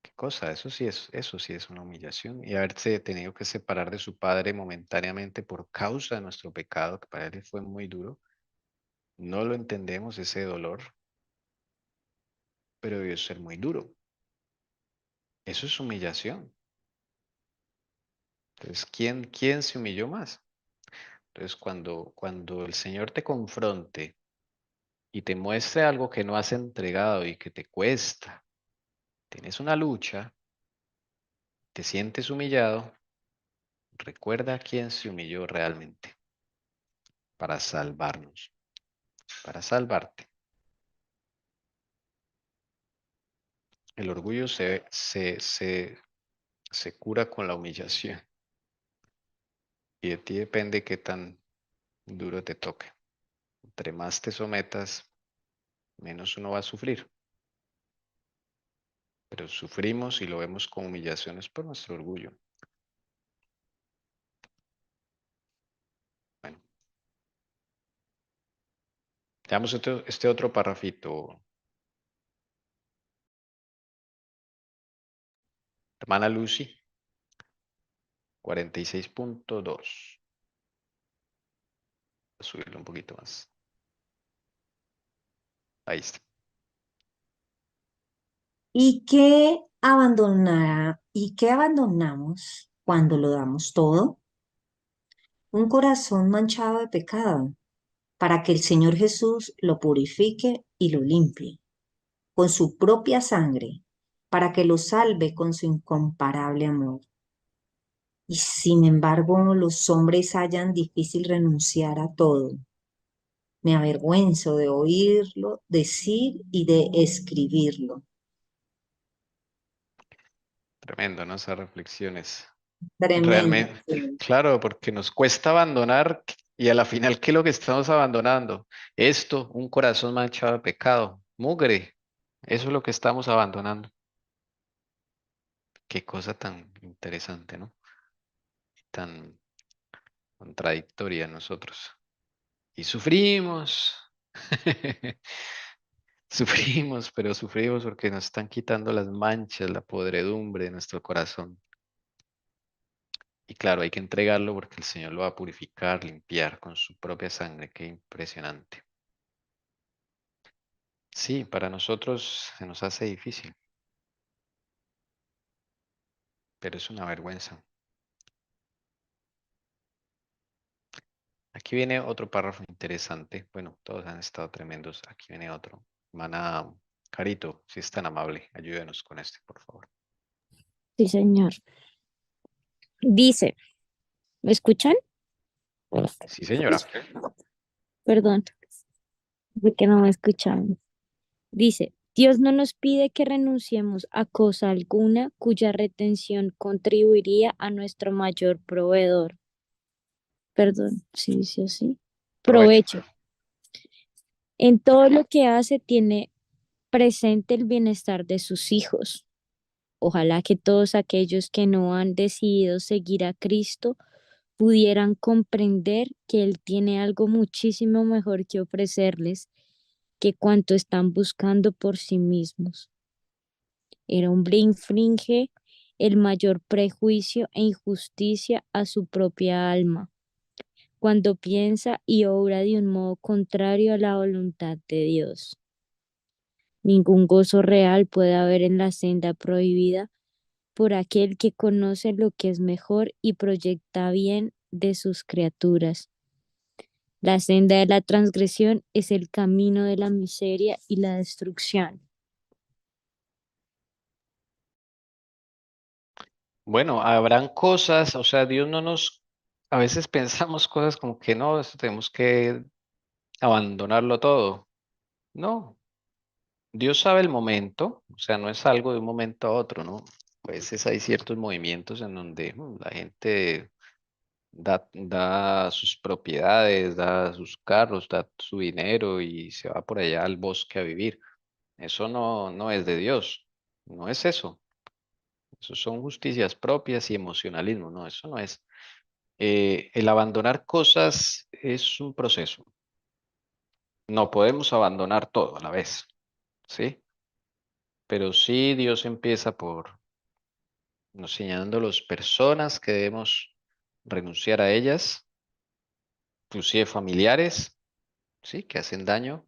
¿Qué cosa? Eso sí es una humillación. Y haberse tenido que separar de su padre momentáneamente por causa de nuestro pecado, que para él fue muy duro. No lo entendemos ese dolor, pero debió ser muy duro. Eso es humillación. Entonces, ¿quién se humilló más? Entonces, cuando el Señor te confronte y te muestre algo que no has entregado y que te cuesta, tienes una lucha, te sientes humillado, recuerda quién se humilló realmente para salvarnos, para salvarte. El orgullo se cura con la humillación y de ti depende qué tan duro te toque. Entre más te sometas, menos uno va a sufrir. Pero sufrimos y lo vemos como humillaciones por nuestro orgullo. Bueno, veamos este otro parrafito. Hermana Lucy, 46.2. Voy a subirlo un poquito más. Ahí está. ¿Y qué abandonamos cuando lo damos todo? Un corazón manchado de pecado, para que el Señor Jesús lo purifique y lo limpie con su propia sangre, para que lo salve con su incomparable amor. Y sin embargo, los hombres hallan difícil renunciar a todo. Me avergüenzo de oírlo decir y de escribirlo. Tremendo, ¿no? Esas reflexiones. Tremendo. Realmente, claro, porque nos cuesta abandonar y a la final, ¿qué es lo que estamos abandonando? Esto, un corazón manchado de pecado, mugre. Eso es lo que estamos abandonando. Qué cosa tan interesante, ¿no? Tan contradictoria en nosotros. Y sufrimos. Sufrimos, pero sufrimos porque nos están quitando las manchas, la podredumbre de nuestro corazón. Y claro, hay que entregarlo porque el Señor lo va a purificar, limpiar con su propia sangre. Qué impresionante. Sí, para nosotros se nos hace difícil, pero es una vergüenza. Aquí viene otro párrafo interesante. Bueno, todos han estado tremendos. Aquí viene otro. Hermana Carito, si es tan amable, ayúdenos con este, por favor. Sí, señor. Dice, ¿me escuchan? Sí, señora. Perdón, porque no me escuchaban. Dice, Dios no nos pide que renunciemos a cosa alguna cuya retención contribuiría a nuestro mayor proveedor. Perdón, sí dice así. Provecho. Provecho. En todo lo que hace tiene presente el bienestar de sus hijos. Ojalá que todos aquellos que no han decidido seguir a Cristo pudieran comprender que Él tiene algo muchísimo mejor que ofrecerles que cuanto están buscando por sí mismos. El hombre infringe el mayor prejuicio e injusticia a su propia alma cuando piensa y obra de un modo contrario a la voluntad de Dios. Ningún gozo real puede haber en la senda prohibida por aquel que conoce lo que es mejor y proyecta bien de sus criaturas. La senda de la transgresión es el camino de la miseria y la destrucción. Bueno, habrán cosas, o sea, Dios no nos, a veces pensamos cosas como que no, eso tenemos que abandonarlo todo. No, Dios sabe el momento, o sea, no es algo de un momento a otro, ¿no? A veces hay ciertos movimientos en donde la gente da sus propiedades, da sus carros, da su dinero y se va por allá al bosque a vivir. Eso no es de Dios, no es eso. Eso son justicias propias y emocionalismo, no, eso no es. El abandonar cosas es un proceso. No podemos abandonar todo a la vez, ¿sí? Pero sí Dios empieza por nos señalando las personas que debemos renunciar a ellas, inclusive familiares, ¿sí? Que hacen daño.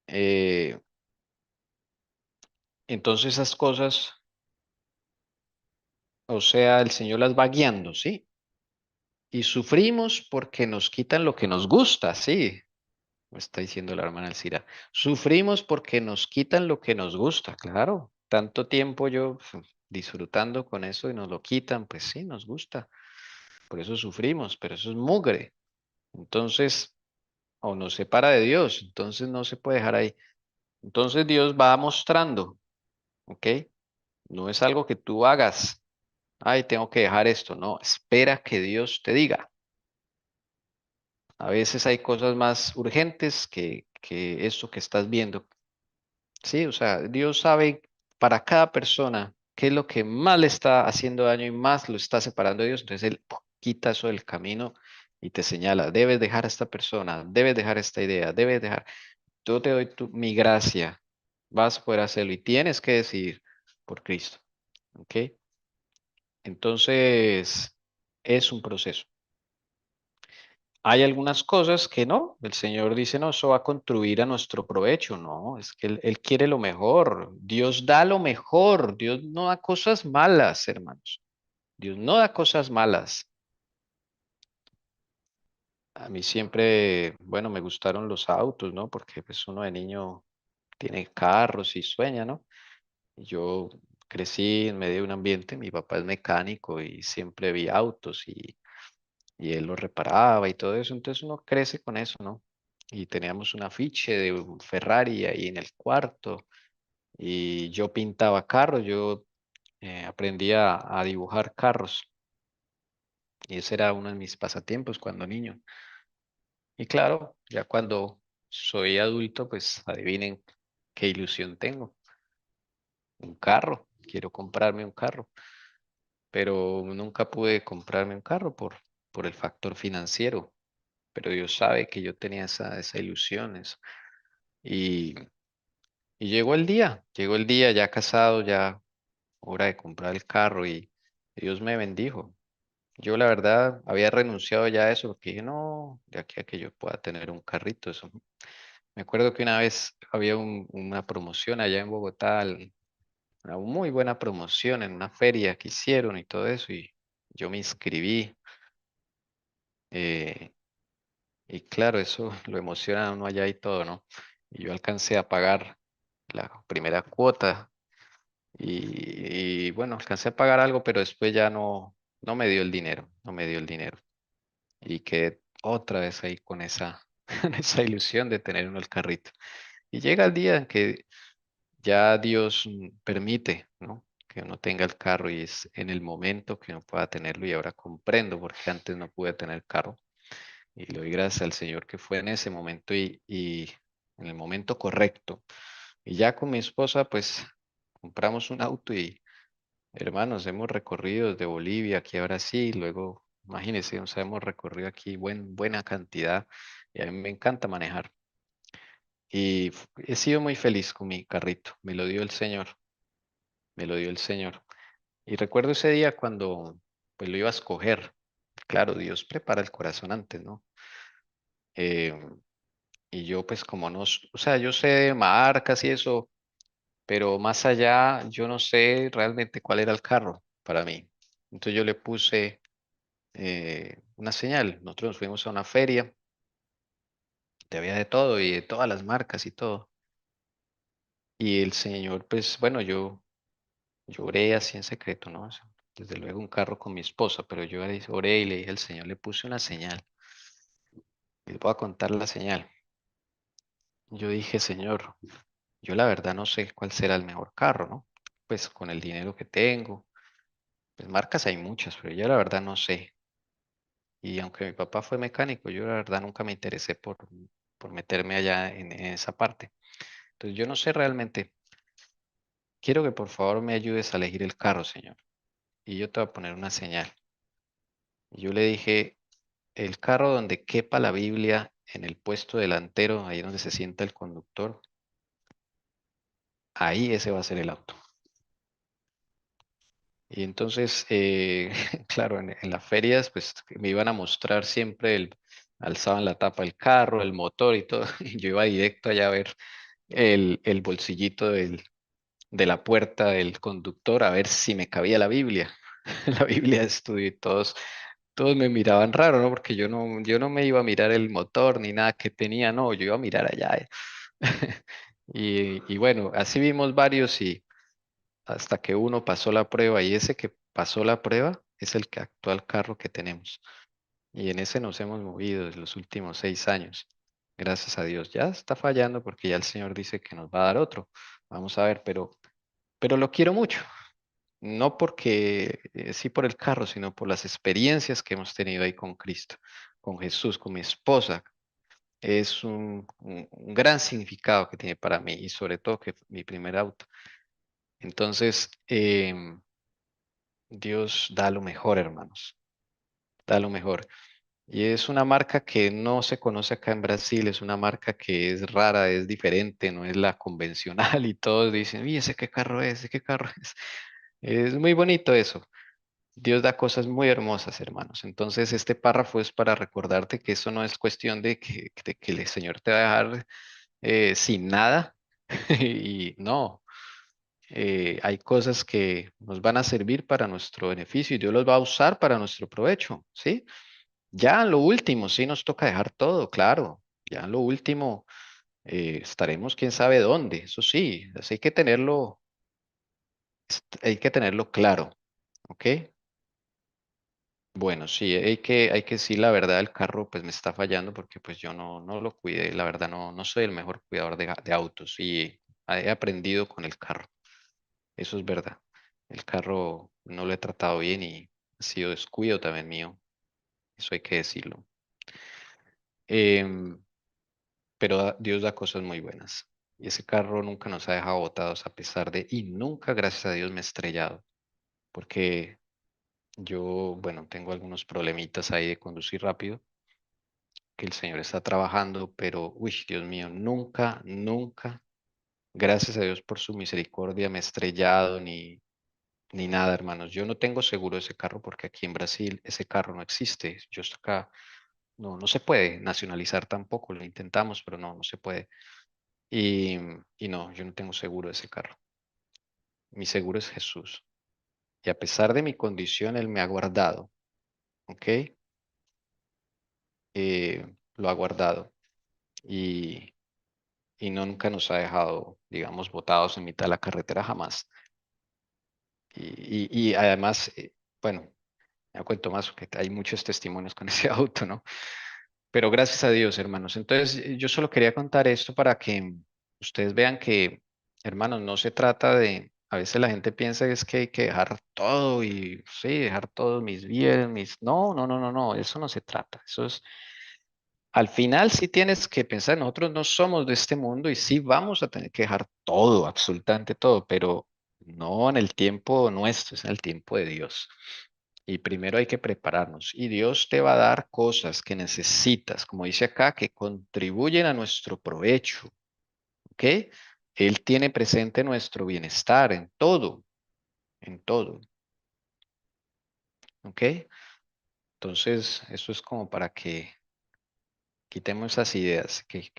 Eh, entonces esas cosas, o sea, el Señor las va guiando, ¿sí? Y sufrimos porque nos quitan lo que nos gusta, ¿sí? Me está diciendo la hermana Alcira. Sufrimos porque nos quitan lo que nos gusta, claro. Tanto tiempo yo disfrutando con eso y nos lo quitan, pues sí, nos gusta. Por eso sufrimos, pero eso es mugre. Entonces, o nos separa de Dios, entonces no se puede dejar ahí. Entonces Dios va mostrando, ¿ok? No es algo que tú hagas. Ay, tengo que dejar esto. No, espera que Dios te diga. A veces hay cosas más urgentes que eso que estás viendo. Sí, o sea, Dios sabe para cada persona qué es lo que más le está haciendo daño y más lo está separando de Dios. Entonces Él quita eso del camino y te señala, debes dejar a esta persona, debes dejar esta idea, debes dejar. Yo te doy mi gracia, vas a poder hacerlo y tienes que decidir por Cristo. ¿Ok? Entonces, es un proceso. Hay algunas cosas que no, el Señor dice, no, eso va a contribuir a nuestro provecho, no, es que Él quiere lo mejor, Dios da lo mejor, Dios no da cosas malas, hermanos, Dios no da cosas malas. A mí siempre, bueno, me gustaron los autos, ¿no? Porque pues uno de niño tiene carros y sueña, ¿no? Y yo crecí en medio de un ambiente, mi papá es mecánico y siempre vi autos y él lo reparaba y todo eso, entonces uno crece con eso, ¿no? Y teníamos un afiche de un Ferrari ahí en el cuarto y yo pintaba carros, yo aprendí a dibujar carros y ese era uno de mis pasatiempos cuando niño. Y claro, ya cuando soy adulto, pues adivinen qué ilusión tengo, un carro, quiero comprarme un carro, pero nunca pude comprarme un carro por el factor financiero, pero Dios sabe que yo tenía esa ilusión. Y, y llegó el día ya casado, ya hora de comprar el carro y Dios me bendijo. Yo la verdad había renunciado ya a eso porque dije, no, de aquí a que yo pueda tener un carrito, eso. Me acuerdo que una vez había una promoción allá en Bogotá, una muy buena promoción en una feria que hicieron y todo eso y yo me inscribí. eh, y claro, eso lo emociona a uno allá y todo, ¿no? Y yo alcancé a pagar la primera cuota y bueno, alcancé a pagar algo, pero después ya no me dio el dinero, no me dio el dinero. Y quedé otra vez ahí con esa, con esa ilusión de tener uno el carrito. Y llega el día en que ya Dios permite, ¿no? Que uno tenga el carro y es en el momento que uno pueda tenerlo y ahora comprendo porque antes no pude tener carro. Y le doy gracias al Señor que fue en ese momento y en el momento correcto. Y ya con mi esposa, pues compramos un auto y hermanos, hemos recorrido desde Bolivia aquí a Brasil, luego, imagínense, o sea, hemos recorrido aquí buena cantidad y a mí me encanta manejar. Y he sido muy feliz con mi carrito, me lo dio el Señor, me lo dio el Señor. Y recuerdo ese día cuando pues lo iba a escoger. Claro, Dios prepara el corazón antes, ¿no? Eh, y yo pues como no, o sea, yo sé de marcas y eso, pero más allá, yo no sé realmente cuál era el carro para mí. Entonces yo le puse una señal. Nosotros nos fuimos a una feria, te había de todo y de todas las marcas y todo. Y el señor, pues bueno, yo lloré así en secreto, ¿no? O sea, desde luego un carro con mi esposa, pero yo ahí oré y le dije al Señor, le puse una señal. Les voy a contar la señal. Yo dije, Señor, yo la verdad no sé cuál será el mejor carro, ¿no? Pues con el dinero que tengo, pues marcas hay muchas, pero yo la verdad no sé. Y aunque mi papá fue mecánico, yo la verdad nunca me interesé por meterme allá en esa parte. Entonces yo no sé realmente. Quiero que por favor me ayudes a elegir el carro, Señor. Y yo te voy a poner una señal. Y yo le dije, el carro donde quepa la Biblia en el puesto delantero, ahí donde se sienta el conductor, ahí ese va a ser el auto. Y entonces, claro, en las ferias, pues me iban a mostrar siempre alzaban la tapa del carro, el motor y todo. Y yo iba directo allá a ver el bolsillito de la puerta del conductor a ver si me cabía la Biblia, la Biblia de estudio y todos me miraban raro, ¿no? Porque yo no me iba a mirar el motor ni nada que tenía, no, yo iba a mirar allá. Y bueno, así vimos varios y hasta que uno pasó la prueba y ese que pasó la prueba es el que actual carro que tenemos. Y en ese nos hemos movido desde los últimos 6 años. Gracias a Dios. Ya está fallando porque ya el Señor dice que nos va a dar otro. Vamos a ver, pero lo quiero mucho. No porque sí por el carro, sino por las experiencias que hemos tenido ahí con Cristo, con Jesús, con mi esposa. Es un gran significado que tiene para mí y sobre todo que fue mi primer auto. Entonces, Dios da lo mejor, hermanos, da lo mejor. Y es una marca que no se conoce acá en Brasil, es una marca que es rara, es diferente, no es la convencional y todos dicen, ¿y ese qué carro es? ¿Ese qué carro es? Es muy bonito eso. Dios da cosas muy hermosas, hermanos. Entonces, este párrafo es para recordarte que eso no es cuestión de que el Señor te va a dejar sin nada. Y no, hay cosas que nos van a servir para nuestro beneficio y Dios los va a usar para nuestro provecho, ¿sí? Ya en lo último, sí nos toca dejar todo, claro. Ya en lo último estaremos quién sabe dónde, eso sí, así hay que tenerlo claro, ¿ok? Bueno, sí, hay que decir la verdad, el carro pues me está fallando porque pues yo no lo cuidé, la verdad no soy el mejor cuidador de autos y he aprendido con el carro, eso es verdad. El carro no lo he tratado bien y ha sido descuido también mío, eso hay que decirlo. Em, pero Dios da cosas muy buenas y ese carro nunca nos ha dejado botados a pesar y nunca, gracias a Dios, me he estrellado porque yo, bueno, tengo algunos problemitas ahí de conducir rápido que el Señor está trabajando, pero, uy, Dios mío, nunca, nunca, gracias a Dios por su misericordia, me he estrellado ni nada, hermanos. Yo no tengo seguro de ese carro porque aquí en Brasil ese carro no existe. Yo estoy acá, no se puede nacionalizar tampoco, lo intentamos, pero no se puede. Y, y no, yo no tengo seguro de ese carro. Mi seguro es Jesús. Y a pesar de mi condición, Él me ha guardado, ¿ok? Lo ha guardado. Y nunca nos ha dejado, digamos, botados en mitad de la carretera jamás. Y además, bueno, me cuento más porque hay muchos testimonios con ese auto, ¿no? Pero gracias a Dios, hermanos. Entonces, yo solo quería contar esto para que ustedes vean que, hermanos, no se trata a veces la gente piensa que es que hay que dejar todo y, sí, dejar todos mis bienes, no, no, no, no, no, eso no se trata. Eso es al final sí tienes que pensar, nosotros no somos de este mundo y sí vamos a tener que dejar todo, absolutamente todo, pero no en el tiempo nuestro, es en el tiempo de Dios. Y primero hay que prepararnos y Dios te va a dar cosas que necesitas, como dice acá, que contribuyen a nuestro provecho, ¿ok? Él tiene presente nuestro bienestar en todo, ¿ok? Entonces, eso es como para que quitemos esas ideas que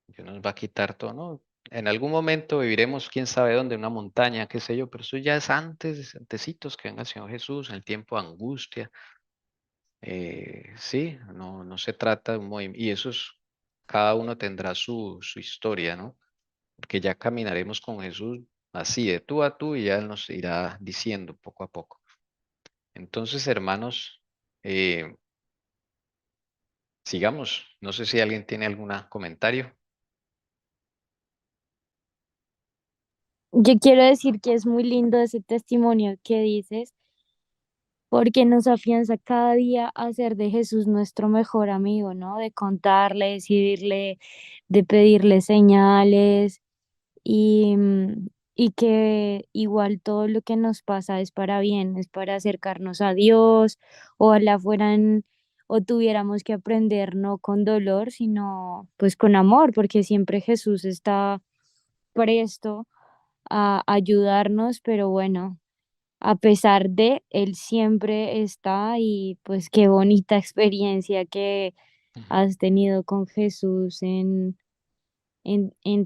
Dios nos va a quitar todo, ¿no? En algún momento viviremos, quién sabe dónde, en una montaña, qué sé yo, pero eso ya es antes, antecitos que venga el Señor Jesús, en el tiempo de angustia. Sí, no se trata de un movimiento, y eso es, cada uno tendrá su historia, ¿no? Porque ya caminaremos con Jesús así, de tú a tú, y ya Él nos irá diciendo poco a poco. Entonces, hermanos, eh, sigamos. No sé si alguien tiene algún comentario. Yo quiero decir que es muy lindo ese testimonio que dices, porque nos afianza cada día a hacer de Jesús nuestro mejor amigo, ¿no? De contarle, decirle, de pedirle señales y, y que igual todo lo que nos pasa es para bien, es para acercarnos a Dios. Ojalá fueran o tuviéramos que aprender no con dolor, sino pues con amor, porque siempre Jesús está presto a ayudarnos, pero bueno, a pesar de, Él siempre está y pues qué bonita experiencia que Ujú. has tenido con Jesús en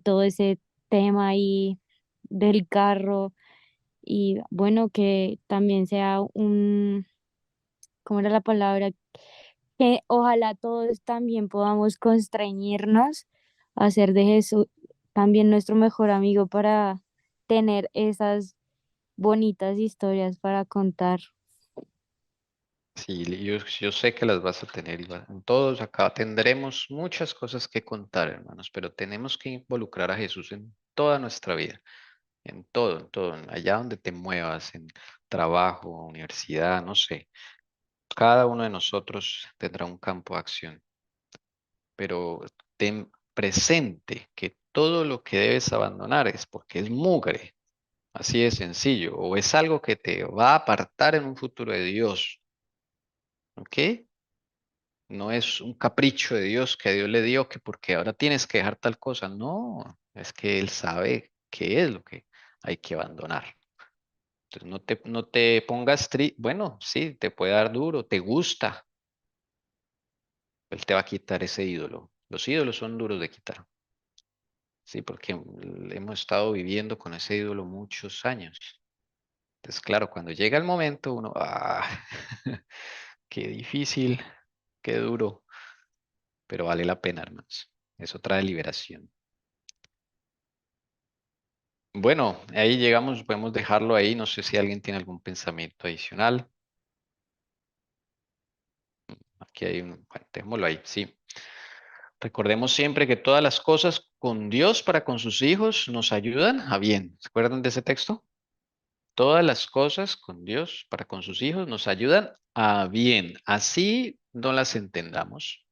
todo ese tema ahí del carro y bueno, que también sea un, ¿cómo era la palabra? Que ojalá todos también podamos constreñirnos a ser de Jesús también nuestro mejor amigo para tener esas bonitas historias para contar. Sí, yo sé que las vas a tener, Iván. Todos acá tendremos muchas cosas que contar, hermanos, pero tenemos que involucrar a Jesús en toda nuestra vida, en todo, allá donde te muevas, en trabajo, universidad, no sé. Cada uno de nosotros tendrá un campo de acción, pero ten presente que todo lo que debes abandonar es porque es mugre, así de sencillo, o es algo que te va a apartar en un futuro de Dios, ¿ok? No es un capricho de Dios que Dios le dio que porque ahora tienes que dejar tal cosa. No, es que Él sabe qué es lo que hay que abandonar. Entonces no te pongas bueno, sí, te puede dar duro, te gusta. Él te va a quitar ese ídolo. Los ídolos son duros de quitar. Sí, porque hemos estado viviendo con ese ídolo muchos años. Entonces, claro, cuando llega el momento, uno, qué difícil, qué duro, pero vale la pena, hermanos. Eso trae liberación. Bueno, ahí llegamos, podemos dejarlo ahí. No sé si alguien tiene algún pensamiento adicional. Aquí hay un, bueno, dejémoslo ahí, sí. Recordemos siempre que todas las cosas con Dios para con sus hijos nos ayudan a bien. ¿Se acuerdan de ese texto? Todas las cosas con Dios para con sus hijos nos ayudan a bien. Así no las entendamos.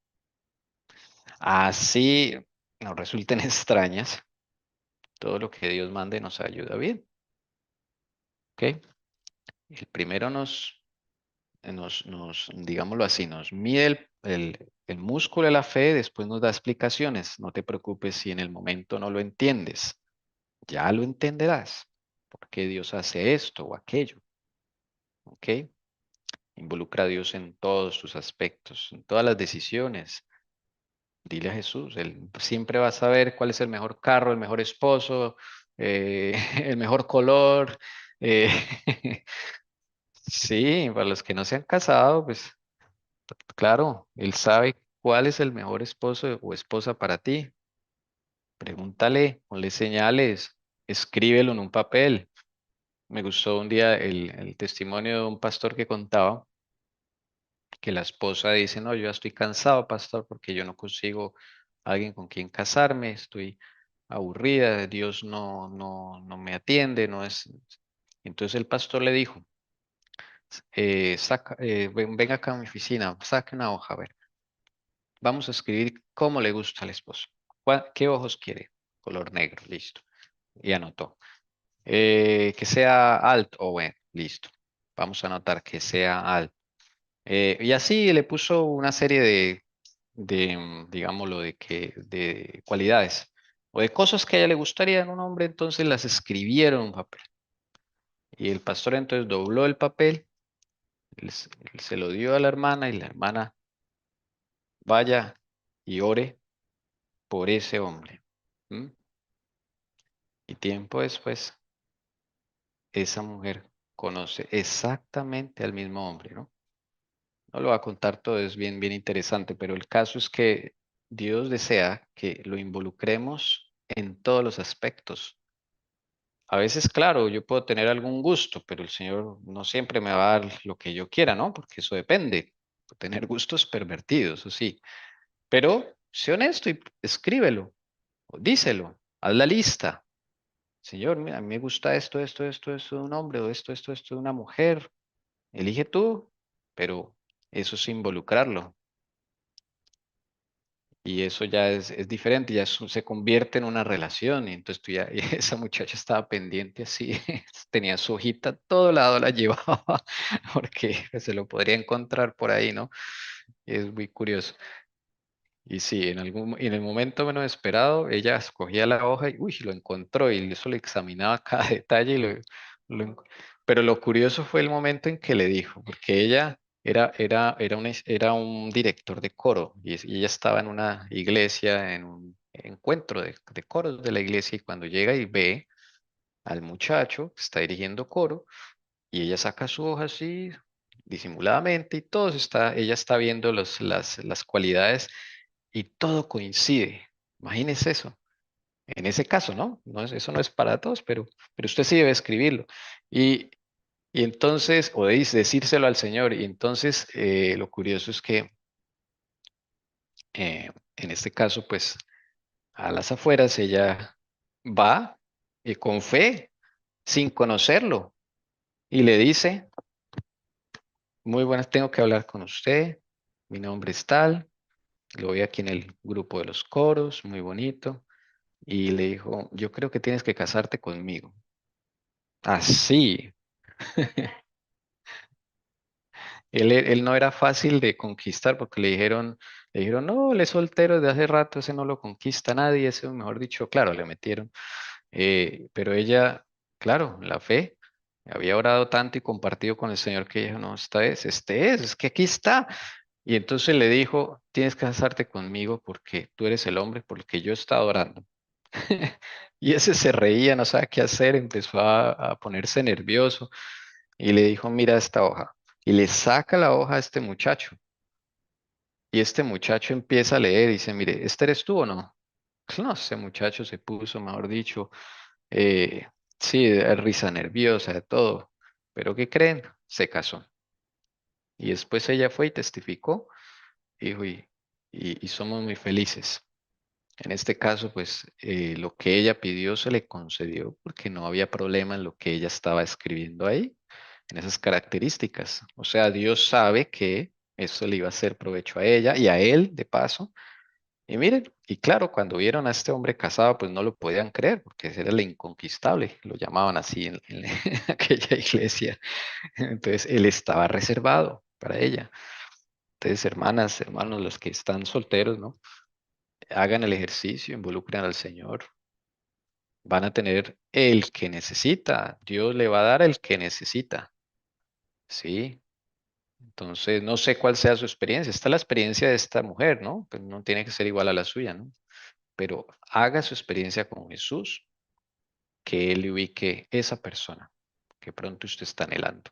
Así nos resulten extrañas. Todo lo que Dios mande nos ayuda bien. ¿Ok? El primero digámoslo así, nos mide el músculo de la fe, después nos da explicaciones. No te preocupes si en el momento no lo entiendes. Ya lo entenderás. ¿Por qué Dios hace esto o aquello? ¿Ok? Involucra a Dios en todos sus aspectos, en todas las decisiones. Dile a Jesús, Él siempre va a saber cuál es el mejor carro, el mejor esposo, el mejor color. eh, sí, para los que no se han casado, pues claro, Él sabe cuál es el mejor esposo o esposa para ti. Pregúntale, ponle señales, escríbelo en un papel. Me gustó un día el testimonio de un pastor que contaba que la esposa dice, no, yo ya estoy cansado, pastor, porque yo no consigo alguien con quien casarme, estoy aburrida, Dios no me atiende, no es... Entonces el pastor le dijo, venga acá a mi oficina, saque una hoja, a ver, vamos a escribir cómo le gusta al esposo. ¿Qué ojos quiere? Color negro, listo. Y anotó. Que sea alto, o bueno, listo. Vamos a anotar que sea alto. Y así le puso una serie digámoslo, de cualidades o de cosas que a ella le gustaría en un hombre, entonces las escribieron en un papel. Y el pastor entonces dobló el papel, se lo dio a la hermana y la hermana vaya y ore por ese hombre. ¿M? Y tiempo después, esa mujer conoce exactamente al mismo hombre, ¿no? No lo voy a contar todo, es bien, bien interesante, pero el caso es que Dios desea que lo involucremos en todos los aspectos. A veces, claro, yo puedo tener algún gusto, pero el Señor no siempre me va a dar lo que yo quiera, ¿no? Porque eso depende. Puedo tener gustos pervertidos, o sí. Pero sé honesto y escríbelo, o díselo, haz la lista. Señor, mira, a mí me gusta esto de un hombre, o esto de una mujer. Elige tú, pero eso es involucrarlo. Y eso ya es diferente, ya se convierte en una relación. Y entonces tú ya, y esa muchacha estaba pendiente así, tenía su hojita a todo lado, la llevaba, porque se lo podría encontrar por ahí, ¿no? Y es muy curioso. Y sí, en el momento menos esperado, ella escogía la hoja y uy, lo encontró y eso lo examinaba cada detalle. Pero lo curioso fue el momento en que le dijo, porque ella era un director de coro y ella estaba en una iglesia, en un encuentro de coros de la iglesia y cuando llega y ve al muchacho que está dirigiendo coro y ella saca su hoja así disimuladamente y ella está viendo las cualidades y todo coincide. Imagínese eso. En ese caso, ¿no? Eso no es para todos, pero usted sí debe escribirlo. Y, y entonces, o decírselo al Señor. Y entonces, lo curioso es que en este caso, pues, a las afueras ella va con fe, sin conocerlo, y le dice, muy buenas, tengo que hablar con usted. Mi nombre es tal. Lo vi aquí en el grupo de los coros, muy bonito. Y le dijo, yo creo que tienes que casarte conmigo. Así. Él no era fácil de conquistar porque le dijeron, no, él es soltero desde hace rato, ese no lo conquista nadie, ese, mejor dicho, claro, le metieron. Pero ella, claro, la fe, había orado tanto y compartido con el Señor que dijo, no, es que aquí está. Y entonces le dijo, tienes que casarte conmigo porque tú eres el hombre por el que yo he estado orando. Y ese se reía, no sabía qué hacer, empezó a ponerse nervioso y le dijo, mira esta hoja. Y le saca la hoja a este muchacho. Y este muchacho empieza a leer y dice, mire, ¿este eres tú o no? No, ese muchacho se puso, mejor dicho, eh, sí, de risa nerviosa, de todo. Pero ¿qué creen? Se casó. Y después ella fue y testificó, dijo, y somos muy felices. En este caso, pues lo que ella pidió se le concedió porque no había problema en lo que ella estaba escribiendo ahí, en esas características. O sea, Dios sabe que eso le iba a hacer provecho a ella y a él, de paso. Y miren, y claro, cuando vieron a este hombre casado, pues no lo podían creer porque ese era el inconquistable, lo llamaban así en aquella iglesia. Entonces, él estaba reservado para ella. Entonces, hermanas, hermanos, los que están solteros, ¿no? Hagan el ejercicio, involucren al Señor. Van a tener el que necesita. Dios le va a dar el que necesita. Sí. Entonces, no sé cuál sea su experiencia. Esta es la experiencia de esta mujer, ¿no? Pues no tiene que ser igual a la suya, ¿no? Pero haga su experiencia con Jesús, que Él le ubique esa persona que pronto usted está anhelando.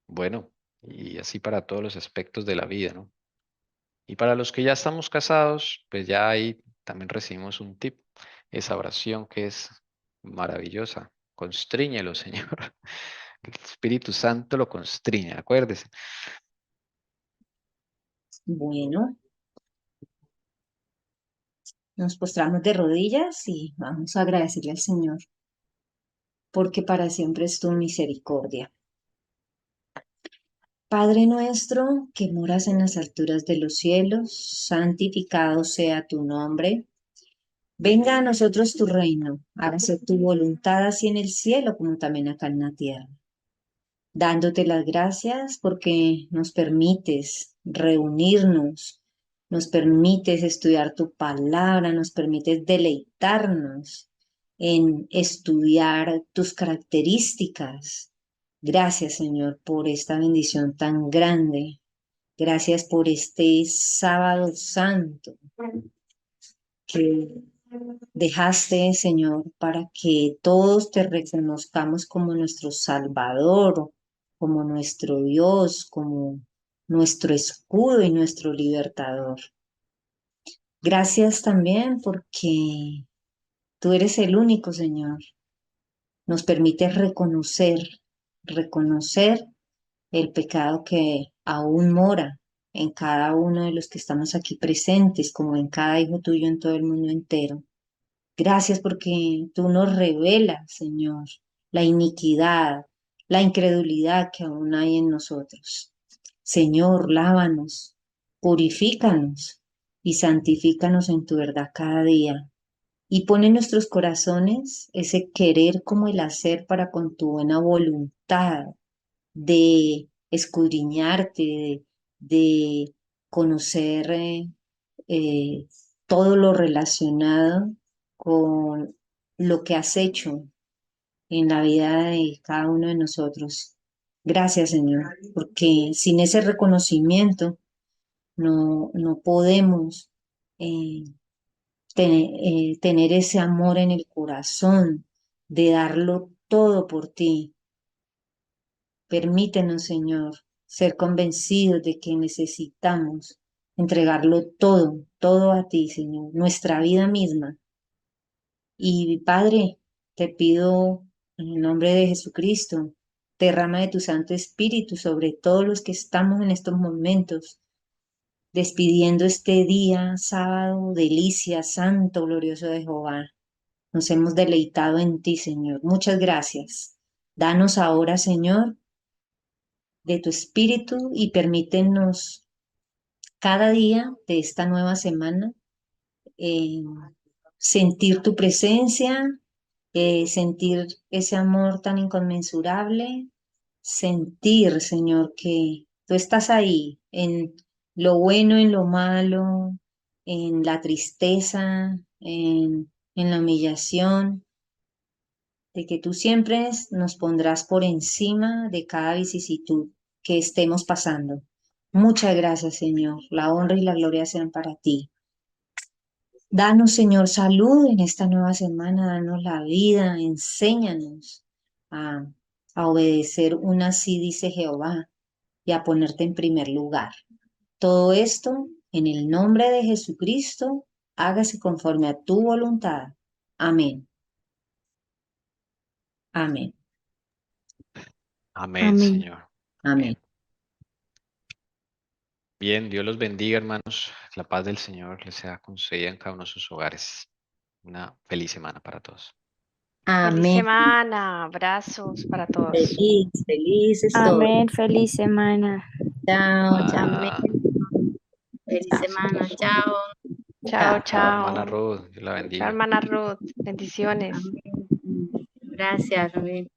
Bueno, y así para todos los aspectos de la vida, ¿no? Y para los que ya estamos casados, pues ya ahí también recibimos un tip, esa oración que es maravillosa. Constríñelo, Señor. El Espíritu Santo lo constriñe, acuérdese. Bueno, nos postramos de rodillas y vamos a agradecerle al Señor, porque para siempre es tu misericordia. Padre nuestro que moras en las alturas de los cielos, santificado sea tu nombre. Venga a nosotros tu reino, hágase tu voluntad así en el cielo como también acá en la tierra. Dándote las gracias porque nos permites reunirnos, nos permites estudiar tu palabra, nos permites deleitarnos en estudiar tus características. Gracias, Señor, por esta bendición tan grande. Gracias por este sábado santo que dejaste, Señor, para que todos te reconozcamos como nuestro Salvador, como nuestro Dios, como nuestro escudo y nuestro libertador. Gracias también porque tú eres el único, Señor. Nos permite reconocer el pecado que aún mora en cada uno de los que estamos aquí presentes, como en cada hijo tuyo en todo el mundo entero. Gracias porque tú nos revelas, Señor, la iniquidad, la incredulidad que aún hay en nosotros. Señor, lávanos, purifícanos y santifícanos en tu verdad cada día. Y pone en nuestros corazones ese querer como el hacer para con tu buena voluntad de escudriñarte, de conocer eh, todo lo relacionado con lo que has hecho en la vida de cada uno de nosotros. Gracias, Señor, porque sin ese reconocimiento no podemos eh, tener ese amor en el corazón de darlo todo por ti. Permítenos, Señor, ser convencidos de que necesitamos entregarlo todo, todo a ti, Señor, nuestra vida misma. Y Padre, te pido en el nombre de Jesucristo, derrama de tu Santo Espíritu sobre todos los que estamos en estos momentos, despidiendo este día, sábado, delicia, santo, glorioso de Jehová. Nos hemos deleitado en ti, Señor. Muchas gracias. Danos ahora, Señor, de tu Espíritu y permítenos cada día de esta nueva semana eh, sentir tu presencia, sentir ese amor tan inconmensurable, sentir, Señor, que tú estás ahí en lo bueno, en lo malo, en la tristeza, en la humillación, de que tú siempre nos pondrás por encima de cada vicisitud que estemos pasando. Muchas gracias, Señor. La honra y la gloria sean para ti. Danos, Señor, salud en esta nueva semana, danos la vida, enséñanos a, a obedecer un así dice Jehová y a ponerte en primer lugar. Todo esto en el nombre de Jesucristo, hágase conforme a tu voluntad. Amén. Amén. Amén, Amén. Señor. Amén. Amén. Bien, Dios los bendiga, hermanos. La paz del Señor les sea concedida en cada uno de sus hogares. Una feliz semana para todos. Feliz Amén. semana, abrazos para todos. Feliz, felices todos. Amén. Feliz semana. Chao, chao. Amén. Ah, Feliz Chao, semana. Chao. chao, Chao. chao, hermana chao. Ruth. Dios la Chao, bendiga. hermana Ruth. Bendiciones. Amén. Gracias. Amén.